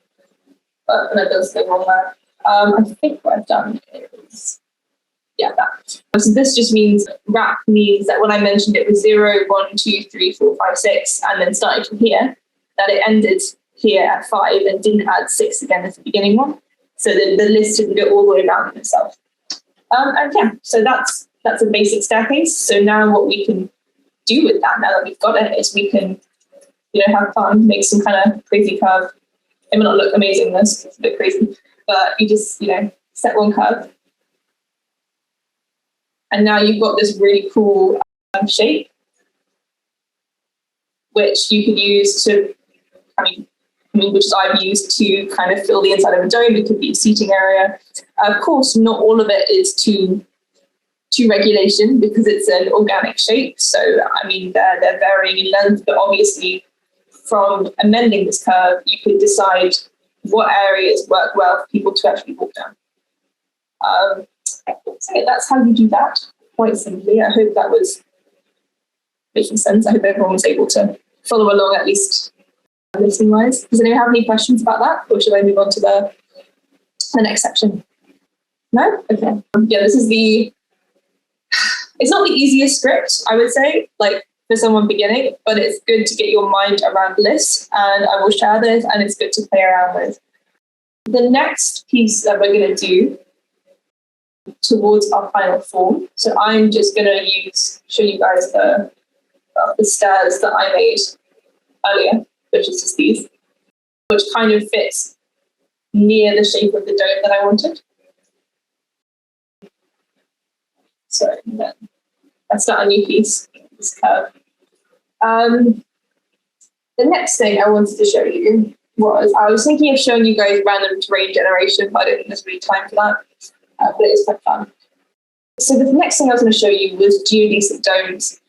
A: And that does go wrong there. I think what I've done is, that. So this just means, wrap means that when I mentioned it was 0, 1, 2, 3, 4, 5, 6, and then starting from here, that it ended here at 5 and didn't add 6 again as the beginning one. So the list didn't go all the way around itself. So that's a basic staircase. So now what we can do with that, now that we've got it, is we can, have fun, make some kind of crazy curve. It may not look amazing, this, it's a bit crazy, but you just, set one curve. And now you've got this really cool shape, which you could use to, which I've used to kind of fill the inside of a dome. It could be a seating area. Of course, not all of it is to regulation because it's an organic shape. So, they're varying in length, but obviously from amending this curve, you could decide what areas work well for people to actually walk down. So that's how you do that, quite simply. I hope that was making sense. I hope everyone was able to follow along, at least listening wise. Does anyone have any questions about that, or should I move on to the next section? No? Okay. This is it's not the easiest script, I would say, like for someone beginning, but it's good to get your mind around lists, and I will share this, and it's good to play around with. The next piece that we're going to do towards our final form, so I'm just going to show you guys the stairs that I made earlier, which is just these, which kind of fits near the shape of the dome that I wanted. So then I start a new piece, this curve. The next thing I wanted to show you was, I was thinking of showing you guys random terrain generation, but I don't think there's really time for that, but it is quite fun. So the next thing I was going to show you was geodesic domes.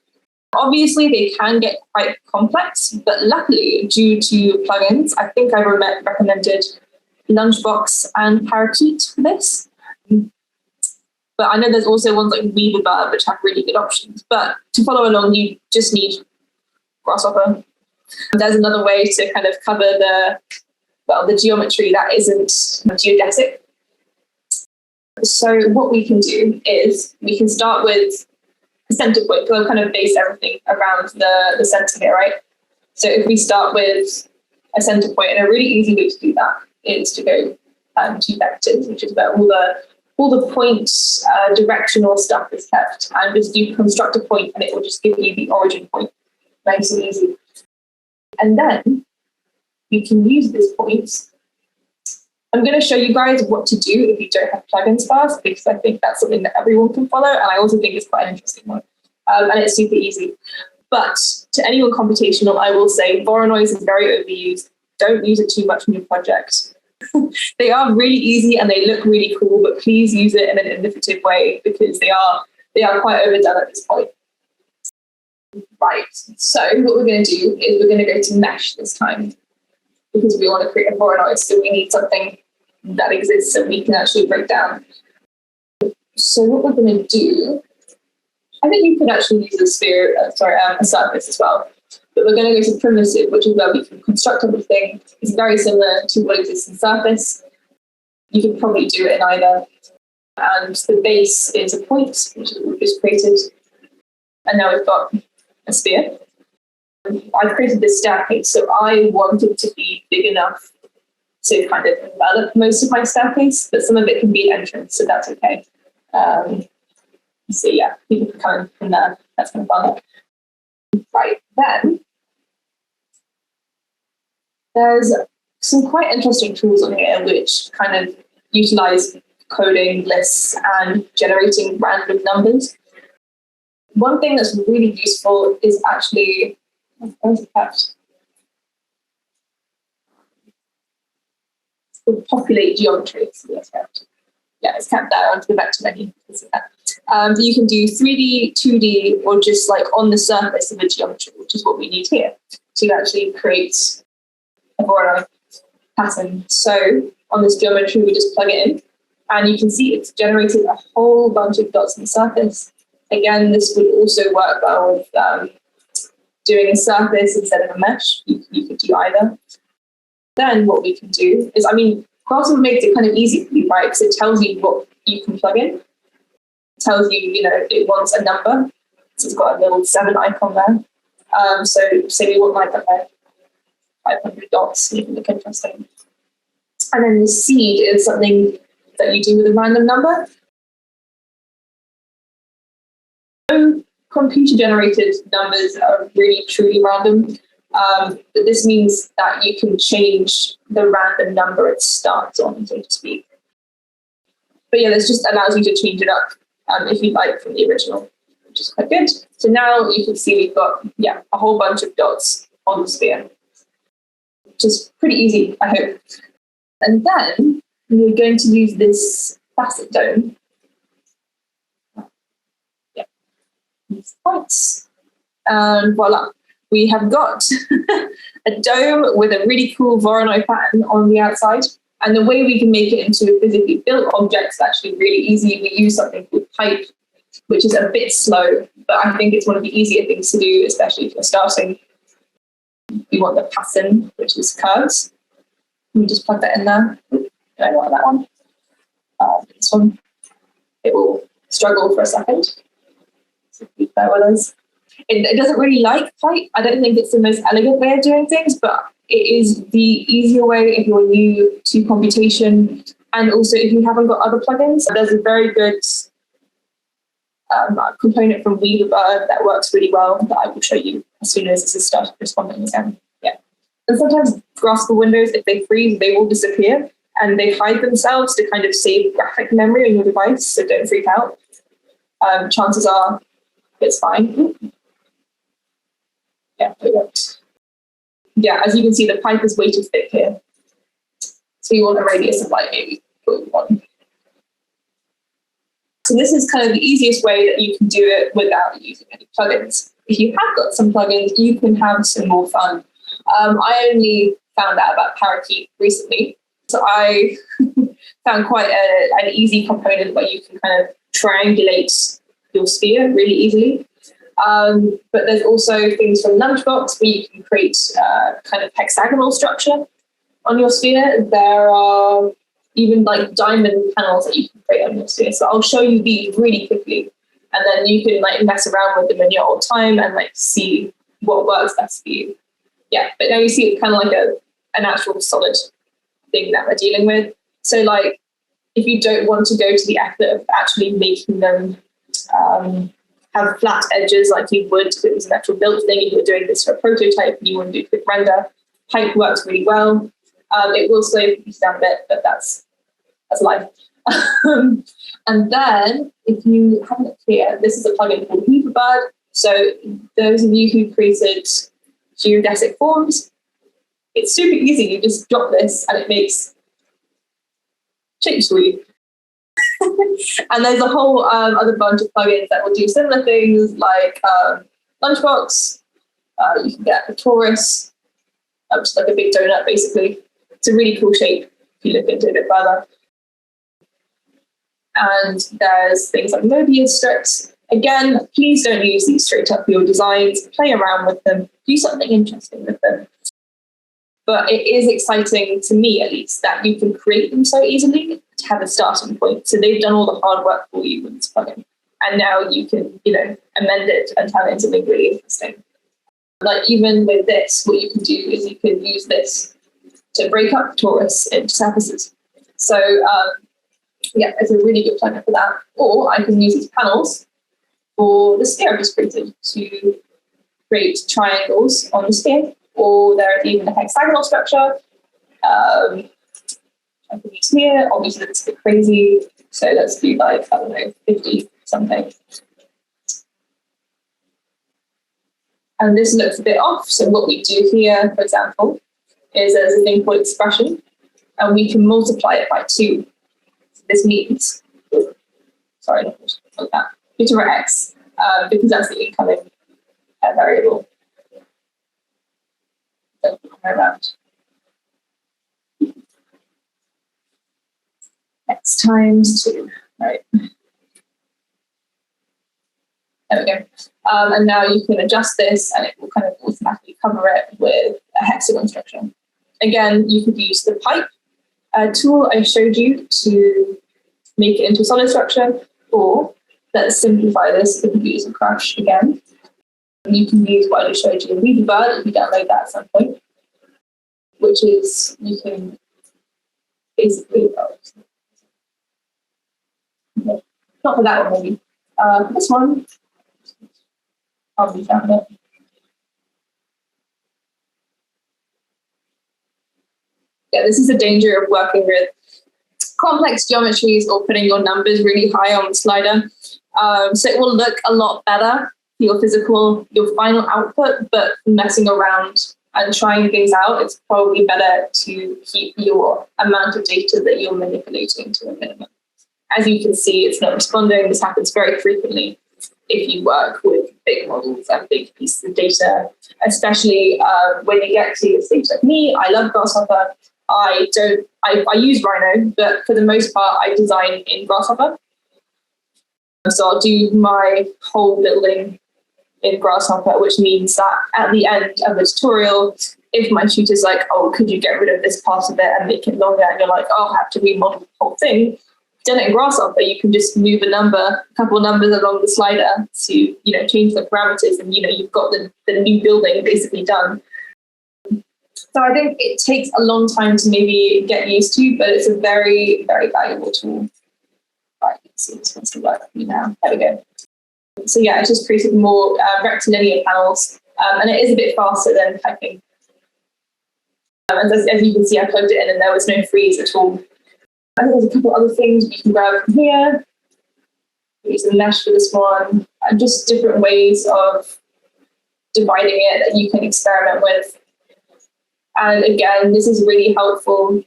A: Obviously, they can get quite complex, but luckily, due to plugins, I think I recommended Lunchbox and Parakeet for this. But I know there's also ones like Weaverbird, which have really good options. But to follow along, you just need Grasshopper. There's another way to kind of cover the geometry that isn't geodetic. So what we can do is we can start with a center point, because I've kind of based everything around the center here, right? So if we start with a center point, and a really easy way to do that is to go to vectors, which is where all the point directional stuff is kept. And just you construct a point and it will just give you the origin point. Nice and easy. And then you can use this point. I'm going to show you guys what to do if you don't have plugins first, because I think that's something that everyone can follow. And I also think it's quite an interesting one. And it's super easy. But to anyone computational, I will say Voronoi is very overused. Don't use it too much in your project. They are really easy and they look really cool, but please use it in an innovative way because they are quite overdone at this point. Right, so what we're going to do is we're going to go to mesh this time because we want to create a Voronoi, so we need something that exists so we can actually break down. So what we're going to do, I think you could actually use a sphere, a surface as well. But we're going to go to primitive, which is where we can construct everything. It's very similar to what exists in surface. You could probably do it in either. And the base is a point, which is what we've just created. And now we've got a sphere. I've created this staircase, so I want it to be big enough to kind of envelop most of my staircase, but some of it can be an entrance, so that's okay. So yeah, people can come in from there. That's kind of fun. Right, then there's some quite interesting tools on here which kind of utilize coding lists and generating random numbers. One thing that's really useful is actually, where's it kept? It's called populate geometries. Yeah, it's kept there under the vector menu. You can do 3D, 2D, or just like on the surface of a geometry, which is what we need here to actually create a Voronoi pattern. So on this geometry, we just plug it in, and you can see it's generated a whole bunch of dots on the surface. Again, this would also work well with doing a surface instead of a mesh. You could do either. Then what we can do is, Grasshopper makes it kind of easy for you, right? Because it tells you what you can plug in. It tells you, it wants a number. So it's got a little 7 icon there. So say we want like 500 dots, make it look interesting. And then the seed is something that you do with a random number. So computer-generated numbers are really truly random. But this means that you can change the random number it starts on, so to speak. But yeah, this just allows you to change it up if you like from the original, which is quite good. So now you can see we've got, a whole bunch of dots on the sphere, which is pretty easy, I hope. And then we're going to use this facet dome. Yeah, these points. And voila. We have got a dome with a really cool Voronoi pattern on the outside. And the way we can make it into a physically built object is actually really easy. We use something called pipe, which is a bit slow, but I think it's one of the easier things to do, especially if you're starting. We want the pattern, which is curves. We just plug that in there. I don't want that one. This one, it will struggle for a second. So be fair with us. It doesn't really like pipe. I don't think it's the most elegant way of doing things, but it is the easier way if you're new to computation. And also if you haven't got other plugins, there's a very good component from Weaverbird that works really well that I will show you as soon as this is started responding again. Yeah. And sometimes Grasshopper windows, if they freeze, they will disappear and they hide themselves to kind of save graphic memory on your device, so don't freak out. Chances are it's fine. Yeah, there we go. Yeah, as you can see, the pipe is way too thick here. So you want a radius of like maybe 0.1. So this is kind of the easiest way that you can do it without using any plugins. If you have got some plugins, you can have some more fun. I only found out about Parakeet recently. So I found quite an easy component where you can kind of triangulate your sphere really easily. But there's also things from Lunchbox where you can create kind of hexagonal structure on your sphere. There are even like diamond panels that you can create on your sphere. So I'll show you these really quickly, and then you can like mess around with them in your own time and like see what works best for you. Yeah, but now you see it's kind of like an actual solid thing that we're dealing with. So like, if you don't want to go to the effort of actually making them have flat edges like you would if it was an actual built thing, if you're doing this for a prototype and you want to do quick render, pipe works really well. It will slow things down a bit, but that's life. And then if you have a look here, this is a plugin called Weaverbird. So those of you who created geodetic forms, it's super easy. You just drop this and it makes shapes for you. And there's a whole other bunch of plugins that will do similar things, like lunchbox. You can get a torus, just like a big donut, basically. It's a really cool shape if you look into it a bit further. And there's things like Mobius strips. Again, please don't use these straight up for your designs. Play around with them. Do something interesting with them. But it is exciting, to me at least, that you can create them so easily to have a starting point. So they've done all the hard work for you with this plugin. And now you can, amend it and turn it into something really interesting. Like even with this, what you can do is you can use this to break up torus into surfaces. So yeah, it's a really good plugin for that. Or I can use these panels for the sphere I just created to create triangles on the sphere. Or there's even a hexagonal structure. I can use here. Obviously, it's a bit crazy. So let's do like, 50 something. And this looks a bit off. So what we do here, for example, is there's a thing called expression, and we can multiply it by 2. This means, sorry, not like that, beta over x, because that's the incoming variable. Around x times 2, right? There we go. And now you can adjust this and it will kind of automatically cover it with a hexagon structure. Again, you could use the pipe tool I showed you to make it into a solid structure, or let's simplify this if we use a crush again. You can use what I just showed you in Weaverbird if you download that at some point, which is you can basically, not for that one maybe, this one, probably found it. Yeah, this is the danger of working with complex geometries or putting your numbers really high on the slider. So it will look a lot better for your final output, but messing around and trying things out, it's probably better to keep your amount of data that you're manipulating to a minimum. As you can see, it's not responding. This happens very frequently if you work with big models and big pieces of data, especially when you get to a stage like me. I love Grasshopper. I use Rhino, but for the most part, I design in Grasshopper. So I'll do my whole building in Grasshopper, which means that at the end of the tutorial, if my tutor's like, oh, could you get rid of this part of it and make it longer? And you're like, oh, I'll have to remodel the whole thing. Done it in Grasshopper, you can just move a couple of numbers along the slider to, change the parameters, and you've got the new building basically done. So I think it takes a long time to maybe get used to, but it's a very, very valuable tool. Right, let's see this wants to work for me now. There we go. So yeah, it just created more rectilinear panels, and it is a bit faster than typing. And as you can see, I plugged it in and there was no freeze at all. I think there's a couple other things you can grab from here. Use a mesh for this one, and just different ways of dividing it that you can experiment with. And again, this is really helpful.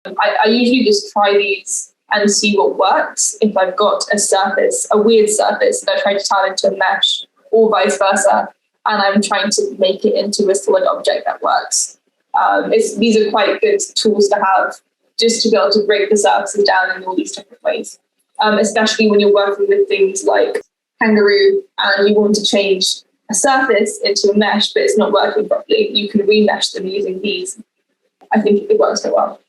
A: I usually just try these and see what works. If I've got a weird surface that I try to turn into a mesh, or vice versa, and I'm trying to make it into a solid object that works. These are quite good tools to have, just to be able to break the surfaces down in all these different ways, especially when you're working with things like Kangaroo and you want to change a surface into a mesh, but it's not working properly. You can remesh them using these. I think it works so well.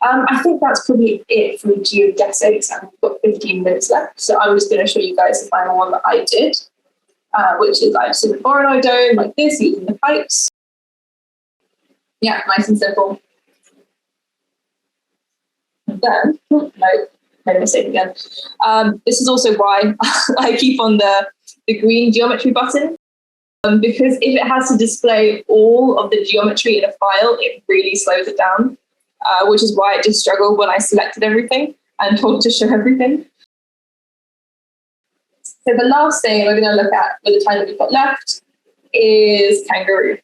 A: I think that's probably it from geodesics, and we've got 15 minutes left. So I'm just going to show you guys the final one that I did, which is I just did a Rhino dome like this using the pipes. Yeah, nice and simple. then, no, made a mistake again. This is also why I keep on the green geometry button, because if it has to display all of the geometry in a file, it really slows it down, which is why I just struggled when I selected everything and told to show everything. So the last thing we're going to look at with the time that we've got left is kangaroo.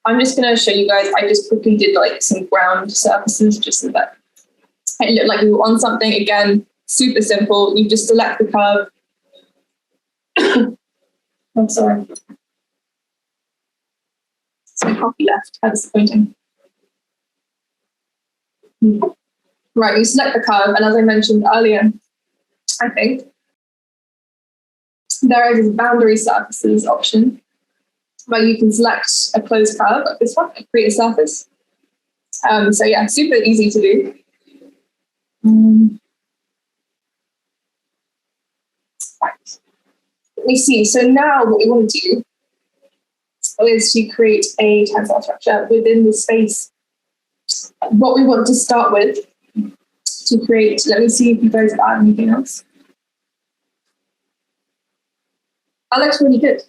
A: I'm just going to show you guys, I just quickly did like some ground surfaces just so that it looked like we were on something. Again, super simple. You just select the curve. I'm sorry. So my copy left. How disappointing. Right, you select the curve, and as I mentioned earlier, I think, there is a boundary surfaces option where you can select a closed curve like this one and create a surface. So yeah, super easy to do. Right. Let me see. So now what we want to do is to create a tensile structure within the space. What we want to start with to create, let me see if you guys add anything else. That looks really good.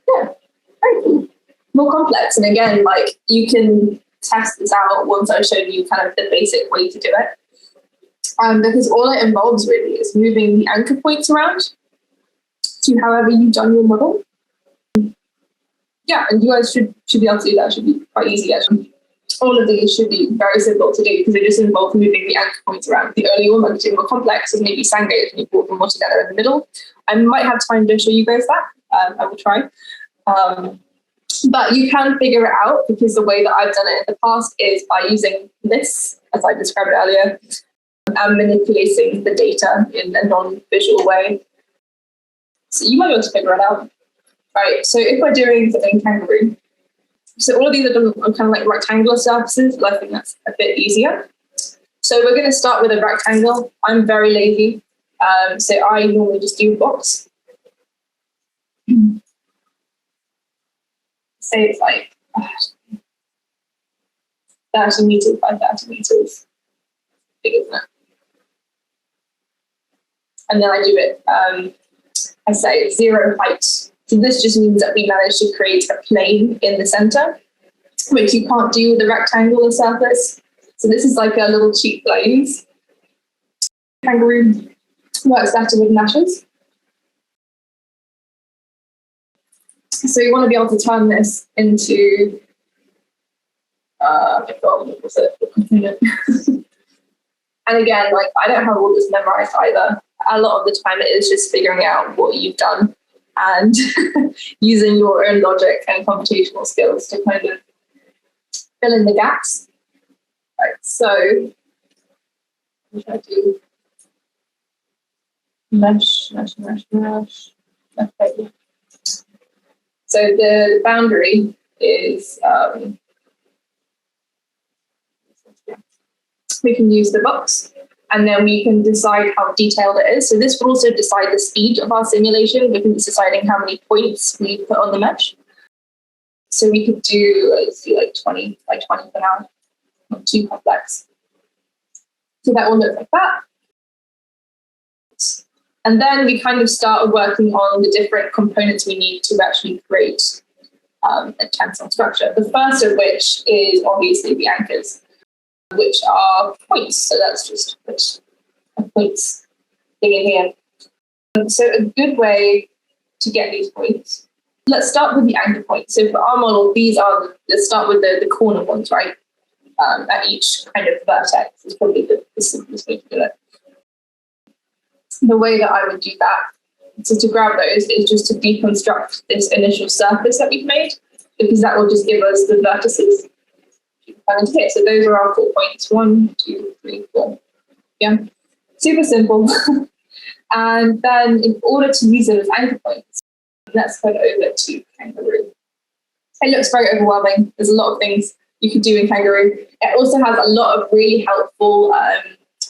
A: Yeah, very cool. More complex. And again, like you can test this out once I've shown you kind of the basic way to do it. Because all it involves really is moving the anchor points around to however you've done your model. Yeah, and you guys should be able to do that. It should be quite easy actually. All of these should be very simple to do because they just involve moving the anchor points around. The only one that's more complex is maybe Sangate and you pull them all together in the middle. I might have time to show you guys that. I will try. But you can figure it out because the way that I've done it in the past is by using this, as I described earlier, and manipulating the data in a non-visual way. So you might be able to figure it out. Right, so if we're doing something kangaroo, so all of these are done on kind of like rectangular surfaces, but I think that's a bit easier. So we're going to start with a rectangle. I'm very lazy, so I normally just do a box. Say it's like 30 meters by 30 meters. Big, isn't it? And then I do it, I say 0 height. So this just means that we managed to create a plane in the center, which you can't do with a rectangular surface. So this is like a little cheat that I use. Kangaroo works better with meshes. So you want to be able to turn this into, what was it? And again, like I don't have all this memorized either. A lot of the time it is just figuring out what you've done and using your own logic and computational skills to kind of fill in the gaps. Right, so what should I do? Mesh. Okay. So the boundary is, we can use the box and then we can decide how detailed it is. So this will also decide the speed of our simulation because it's deciding how many points we put on the mesh. So we could do, let's do like 20 for now, not too complex. So that will look like that. And then we kind of start working on the different components we need to actually create a tensile structure. The first of which is obviously the anchors, which are points. So that's just a points thing in here. So a good way to get these points, let's start with the anchor points. So for our model, let's start with the corner ones, right? At each kind of vertex is probably the simplest way to do it. The way that I would do that, so to grab those, is just to deconstruct this initial surface that we've made, because that will just give us the vertices. Here. So those are our 4 points. 1, 2, 3, 4. Yeah, super simple. And then in order to use them as anchor points, let's head over to kangaroo. It looks very overwhelming. There's a lot of things you could do in kangaroo. It also has a lot of really helpful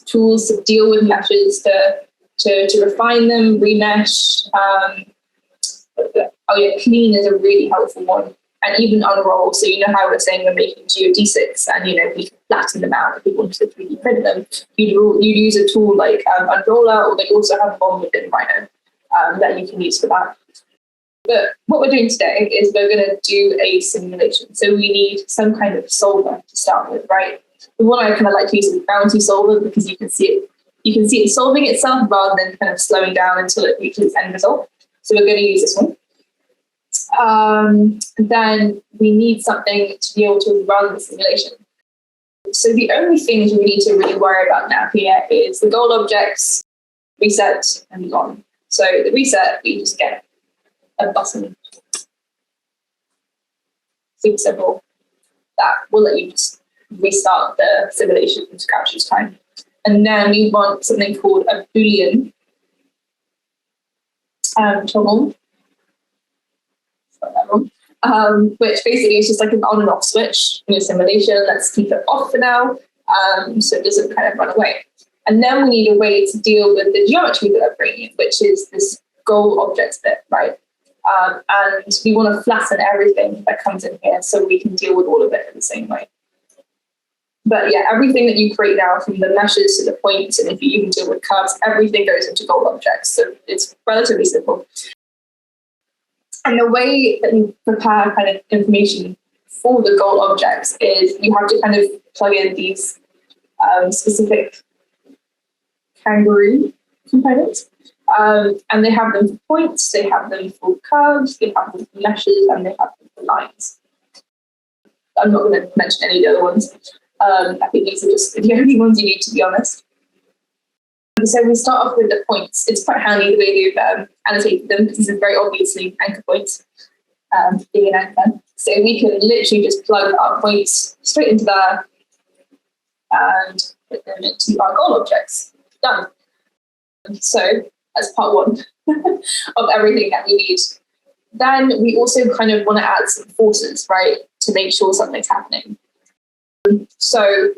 A: tools to deal with meshes, to refine them, remesh. Clean is a really helpful one. and even unroll. So you know how we're saying we're making geodesics, and we can flatten them out if we wanted to 3D print them. You'd use a tool like Unroller, or they also have one within Rhino that you can use for that. But what we're doing today is we're going to do a simulation. So we need some kind of solver to start with, right? The one I kind of like to use is bounty solver, because you can see it solving itself rather than kind of slowing down until it reaches its end result. So we're going to use this one. Then we need something to be able to run the simulation. So the only things we need to really worry about now here is the goal objects, reset, and gone. So the reset, we just get a button. Super simple. That will let you just restart the simulation to capture time. And then we want something called a Boolean toggle. Which basically is just like an on and off switch in your simulation. Let's keep it off for now, so it doesn't kind of run away. And then we need a way to deal with the geometry that I'm bringing, which is this goal objects bit, right? And we want to flatten everything that comes in here so we can deal with all of it in the same way. But yeah, everything that you create now, from the meshes to the points, and if you even deal with curves, everything goes into goal objects. So it's relatively simple. And the way that you prepare kind of information for the goal objects is you have to kind of plug in these specific kangaroo components. And they have them for points, they have them for curves, they have them for meshes, and they have them for lines. I'm not going to mention any of the other ones. I think these are just the only ones you need, to be honest. So we start off with the points. It's quite handy the way you've annotated them, because these are very obviously anchor points, being an anchor. So we can literally just plug our points straight into there and put them into our goal objects. Done. So that's part one of everything that we need. Then we also kind of want to add some forces, right, to make sure something's happening. So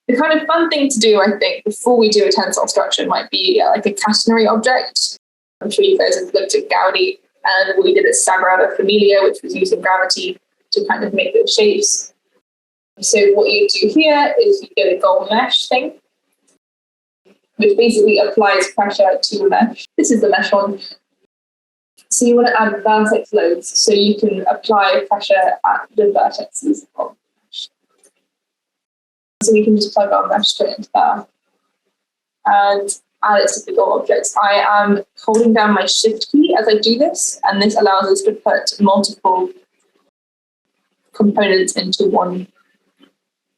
A: the kind of fun thing to do, I think, before we do a tensile structure might be like a catenary object. I'm sure you guys have looked at Gaudi, and we did a Sagrada Familia, which was using gravity to kind of make those shapes. So what you do here is you get a goal mesh thing, which basically applies pressure to the mesh. This is the mesh one. So you want to add vertex loads, so you can apply pressure at the vertexes of the mesh. So we can just plug our mesh straight into there and add it to the goal objects. I am holding down my shift key as I do this, and this allows us to put multiple components into one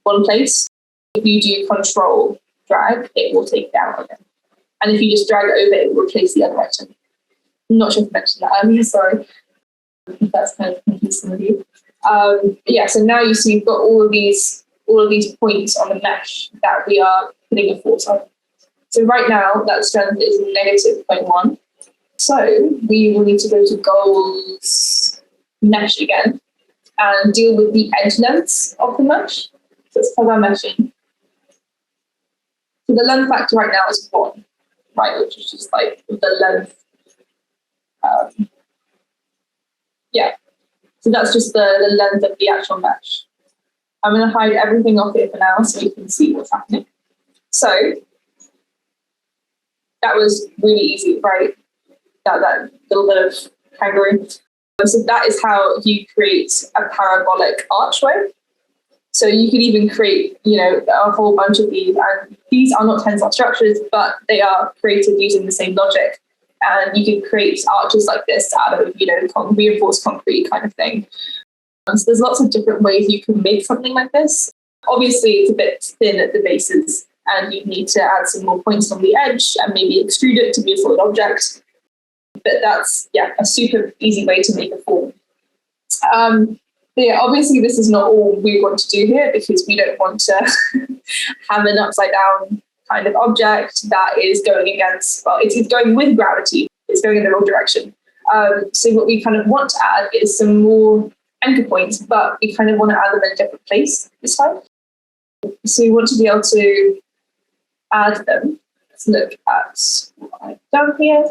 A: place. If you do control drag, it will take it down again. And if you just drag it over, it will replace the other item. I'm not sure if I mentioned that earlier, sorry. That's kind of confusing with you. Yeah, so now you see you've got all of these points on the mesh that we are putting a force on. So right now that strength is -0.1. So we will need to go to goals mesh again and deal with the edge lengths of the mesh. So let's plug our mesh in. So the length factor right now is 1, right, which is just like the length. Yeah, so that's just the length of the actual mesh. I'm going to hide everything off here for now so you can see what's happening. So that was really easy, right? That little bit of kangaroo. So that is how you create a parabolic archway. So you could even create, a whole bunch of these. And these are not tensile structures, but they are created using the same logic. And you can create arches like this out of, reinforced concrete kind of thing. So there's lots of different ways you can make something like this. Obviously, it's a bit thin at the bases, and you need to add some more points on the edge and maybe extrude it to be a solid object. But that's, a super easy way to make a form. But yeah, obviously, this is not all we want to do here, because we don't want to have an upside down kind of object that is going against, it's going with gravity. It's going in the wrong direction. So what we kind of want to add is some more anchor points, but we kind of want to add them in a different place this time. So we want to be able to add them. Let's look at what I've done here.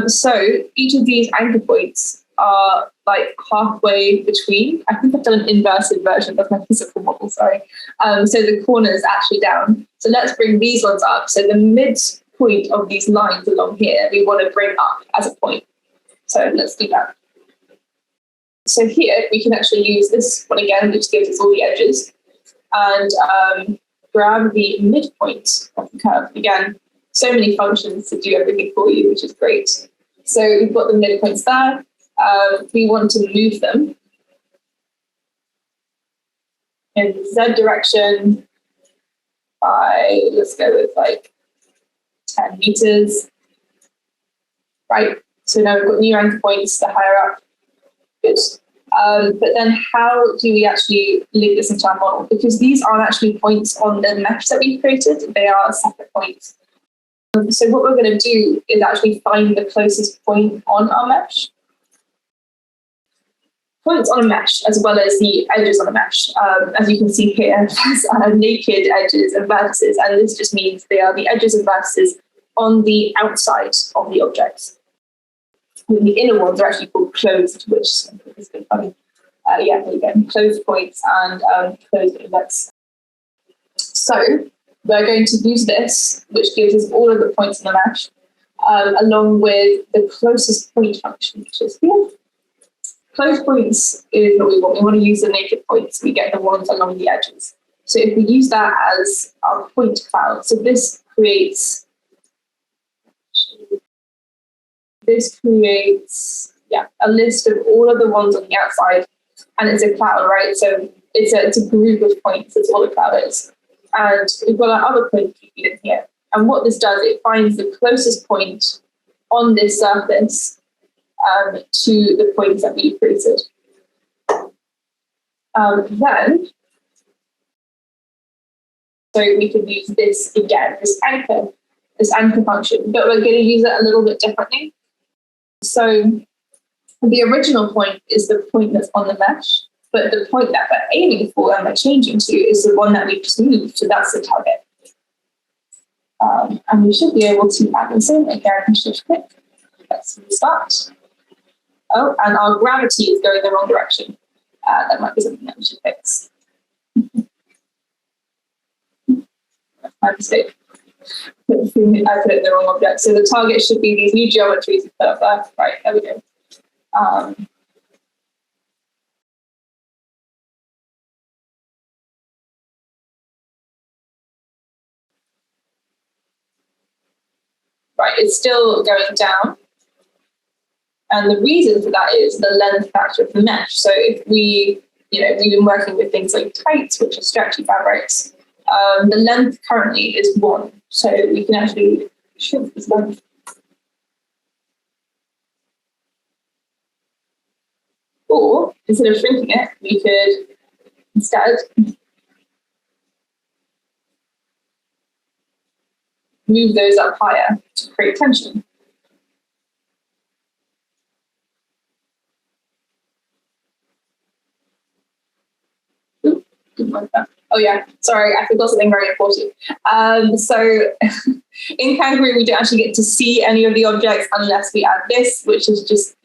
A: So each of these anchor points are like halfway between. I think I've done an inverted version of my physical model, sorry. So the corner is actually down. So let's bring these ones up. So the midpoint of these lines along here, we want to bring up as a point. So let's do that. So here we can actually use this one again, which gives us all the edges, and grab the midpoint of the curve. Again, so many functions to do everything for you, which is great. So we've got the midpoints there. We want to move them in the Z direction by, let's go with like 10 meters, right? So now we've got new anchor points, the higher up. Good. But then how do we actually link this into our model? Because these aren't actually points on the mesh that we've created, they are separate points. So what we're going to do is actually find the closest point on our mesh. Points on a mesh, as well as the edges on a mesh. As you can see here, there's naked edges and vertices, and this just means they are the edges and vertices on the outside of the object. And the inner ones are actually called closed, which is a bit funny. Yeah, there you go, closed points and closed index. So we're going to use this, which gives us all of the points in the mesh, along with the closest point function, which is here. Closed points is what we want. We want to use the naked points. We get the ones along the edges. So if we use that as our point cloud, so this creates a list of all of the ones on the outside, and it's a cloud, right? So it's a group of points. That's all a cloud is. And we've got our other point in here. And what this does, it finds the closest point on this surface to the points that we created. Then, so we can use this again, this anchor function, but we're going to use it a little bit differently. So the original point is the point that's on the mesh, but the point that we're aiming for and we're changing to is the one that we've just moved, so that's the target. And we should be able to add this in again, shift click. Let's restart. Oh, and our gravity is going the wrong direction. That might be something that we should fix. That's my mistake. I put it in the wrong object. So the target should be these new geometries we put up there. Right, there we go. Right, it's still going down. And the reason for that is the length factor of the mesh. So if we've been working with things like tights, which are stretchy fabrics, the length currently is 1. So we can actually shrink this length. Or instead of shrinking it, we could instead move those up higher to create tension. Oh yeah, sorry, I forgot something very important. So in Kangaroo, we don't actually get to see any of the objects unless we add this, which is just,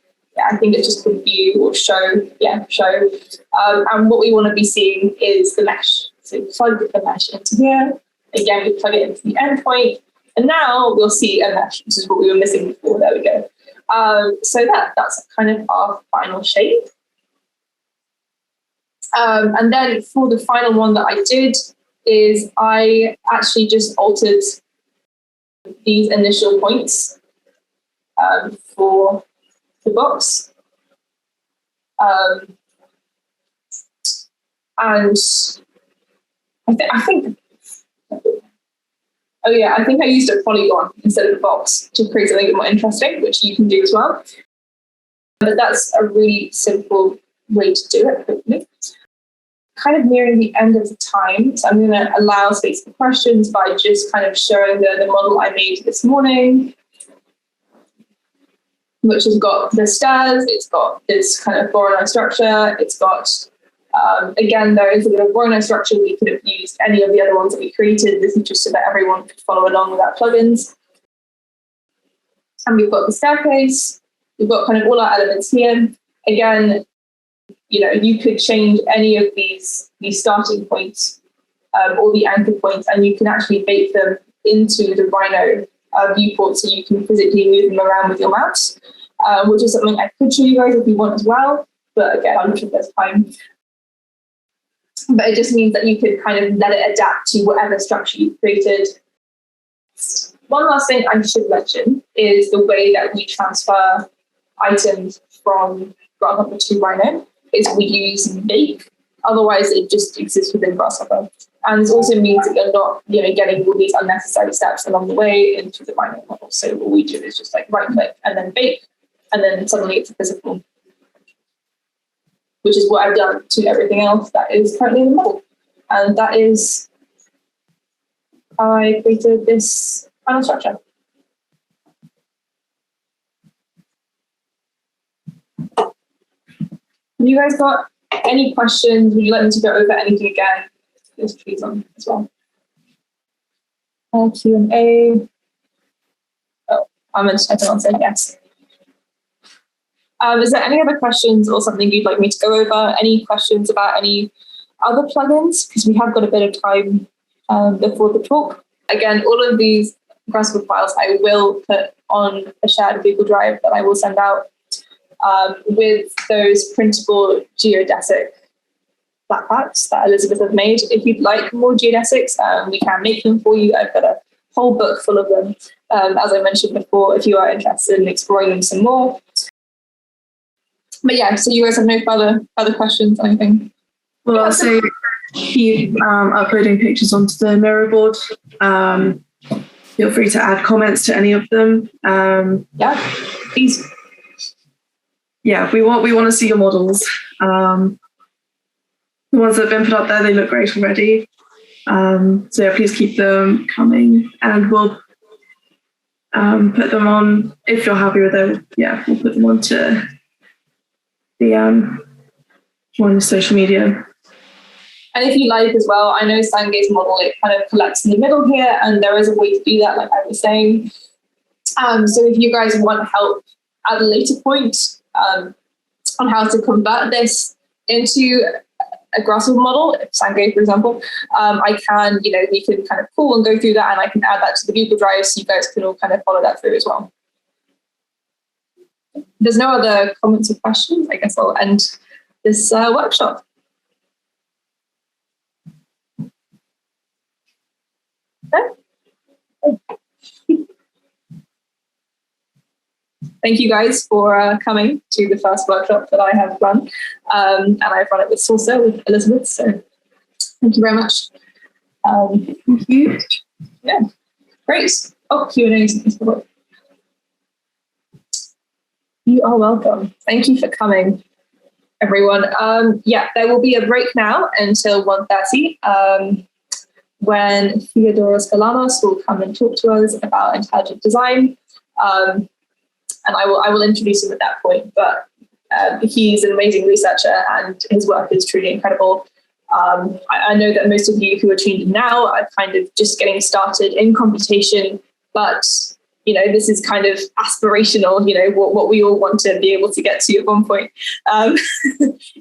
A: I think it's just called view or show. Yeah, show. And what we want to be seeing is the mesh. So we plug the mesh into here. Again, we plug it into the endpoint. And now we'll see a mesh, which is what we were missing before. There we go. So that's kind of our final shape. And then for the final one that I did is I actually just altered these initial points for the box. And I think I used a polygon instead of a box to create something a bit more interesting, which you can do as well. But that's a really simple way to do it, hopefully. Kind of nearing the end of the time, so I'm going to allow space for questions by just kind of showing the model I made this morning, which has got the stairs, it's got this kind of Rhino structure, it's got, again, there is a bit of Rhino structure. We could have used any of the other ones that we created. This is just so that everyone could follow along without plugins. And we've got the staircase, we've got kind of all our elements here. again, you could change any of these starting points or the anchor points, and you can actually bake them into the Rhino viewport, so you can physically move them around with your mouse, which is something I could show you guys if you want as well. But again, I'm not sure if there's time. But it just means that you could kind of let it adapt to whatever structure you've created. One last thing I should mention is the way that we transfer items from Grasshopper to Rhino is we use bake. Otherwise, it just exists within Grasshopper. And this also means that you're not getting all these unnecessary steps along the way into the Rhino model. So all we do is just like right click and then bake, and then suddenly it's physical, which is what I've done to everything else that is currently in the model. And that is how I created this final structure. Have you guys got any questions? Would you like me to go over anything again? There's trees on as well. Q&A. Oh, I meant to type it on, say yes. Is there any other questions or something you'd like me to go over? Any questions about any other plugins? Because we have got a bit of time before the talk. Again, all of these Grasshopper files I will put on a shared Google Drive that I will send out with those printable geodesic flat packs that Elizabeth has made. If you'd like more geodesics, we can make them for you. I've got a whole book full of them. As I mentioned before, if you are interested in exploring them some more. But yeah, so you guys have no further questions or anything?
B: Well, I'll say keep uploading pictures onto the mirror board. Feel free to add comments to any of them.
A: Yeah, please.
B: Yeah, we want to see your models. The ones that have been put up there, they look great already. So yeah, please keep them coming, and we'll put them on if you're happy with them. Yeah, we'll put them onto the on social media.
A: And if you like as well, I know Sange's model, it kind of collects in the middle here, and there is a way to do that, like I was saying. So if you guys want help at a later point on how to convert this into a Grasshopper model, Sange, for example, I can, we can kind of call and go through that, and I can add that to the Google Drive so you guys can all kind of follow that through as well. There's no other comments or questions. I guess I'll end this workshop. Okay. Thank you guys for coming to the first workshop that I have run. And I've run it with Saucer, with Elizabeth. So thank you very much.
B: Thank you.
A: Yeah, great. Oh, Q&A. You are welcome. Thank you for coming, everyone. Yeah, there will be a break now until 1:30 when Theodoros Galanos will come and talk to us about intelligent design. And I will introduce him at that point, but he's an amazing researcher and his work is truly incredible. I know that most of you who are tuned in now are kind of just getting started in computation, but this is kind of aspirational, what we all want to be able to get to at one point,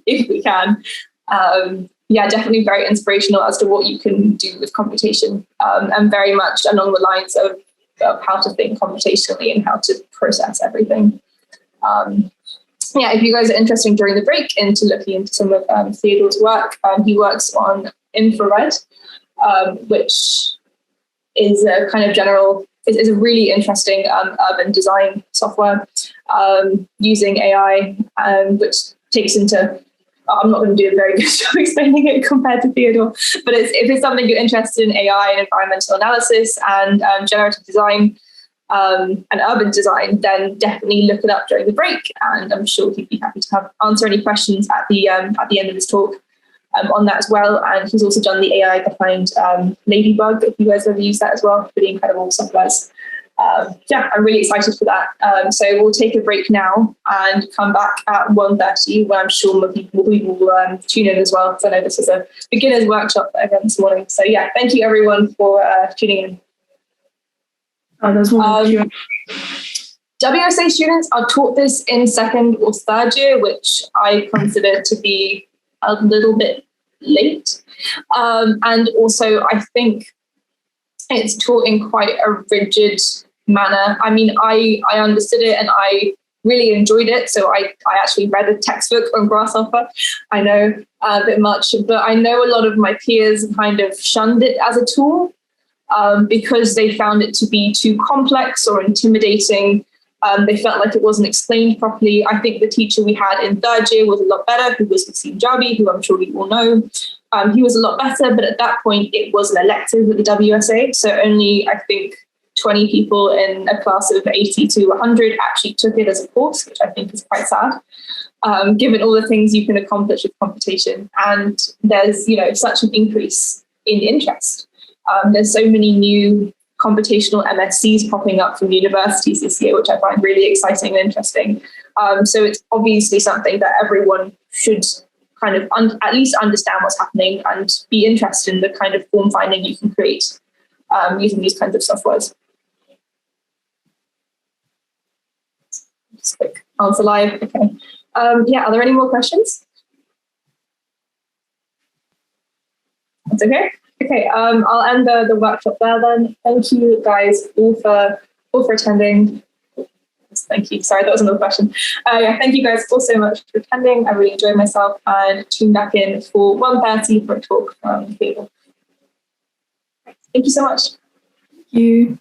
A: if we can. Yeah, definitely very inspirational as to what you can do with computation, and very much along the lines of how to think computationally and how to process everything. Yeah, if you guys are interested during the break into looking into some of Theodore's work, he works on infrared, which is a kind of general, is a really interesting urban design software using AI, which takes into, I'm not going to do a very good job explaining it compared to Theodore, but if it's something you're interested in, AI and environmental analysis and generative design and urban design, then definitely look it up during the break, and I'm sure he'd be happy to answer any questions at the end of his talk on that as well. And he's also done the AI behind Ladybug, if you guys have used that as well, pretty incredible softwares. Yeah, I'm really excited for that. So we'll take a break now and come back at 1:30, where I'm sure more people will tune in as well, because I know this is a beginner's workshop again this morning. So yeah, thank you everyone for tuning in.
B: Oh, there's one.
A: WSA students are taught this in second or third year, which I consider to be a little bit late. And also, I think it's taught in quite a rigid manner. I mean, I understood it and I really enjoyed it. So I actually read a textbook on Grasshopper. I know a bit much, but I know a lot of my peers kind of shunned it as a tool because they found it to be too complex or intimidating. They felt like it wasn't explained properly. I think the teacher we had in third year was a lot better, who was Wasim Jabi, who I'm sure you all know. He was a lot better, but at that point it was an elective at the WSA. So only, I think, 20 people in a class of 80 to 100 actually took it as a course, which I think is quite sad, given all the things you can accomplish with computation. And there's, such an increase in interest. There's so many new computational MSCs popping up from universities this year, which I find really exciting and interesting. So it's obviously something that everyone should kind of at least understand what's happening and be interested in the kind of form finding you can create using these kinds of softwares. Just quick answer live. Okay. Are there any more questions? That's okay. Okay, I'll end the workshop there then. Thank you guys all for attending. Thank you. Sorry, that was another question. Thank you guys all so much for attending. I really enjoyed myself, and tune back in for 1:30 for a talk from the table. Thank you so much.
B: Thank you.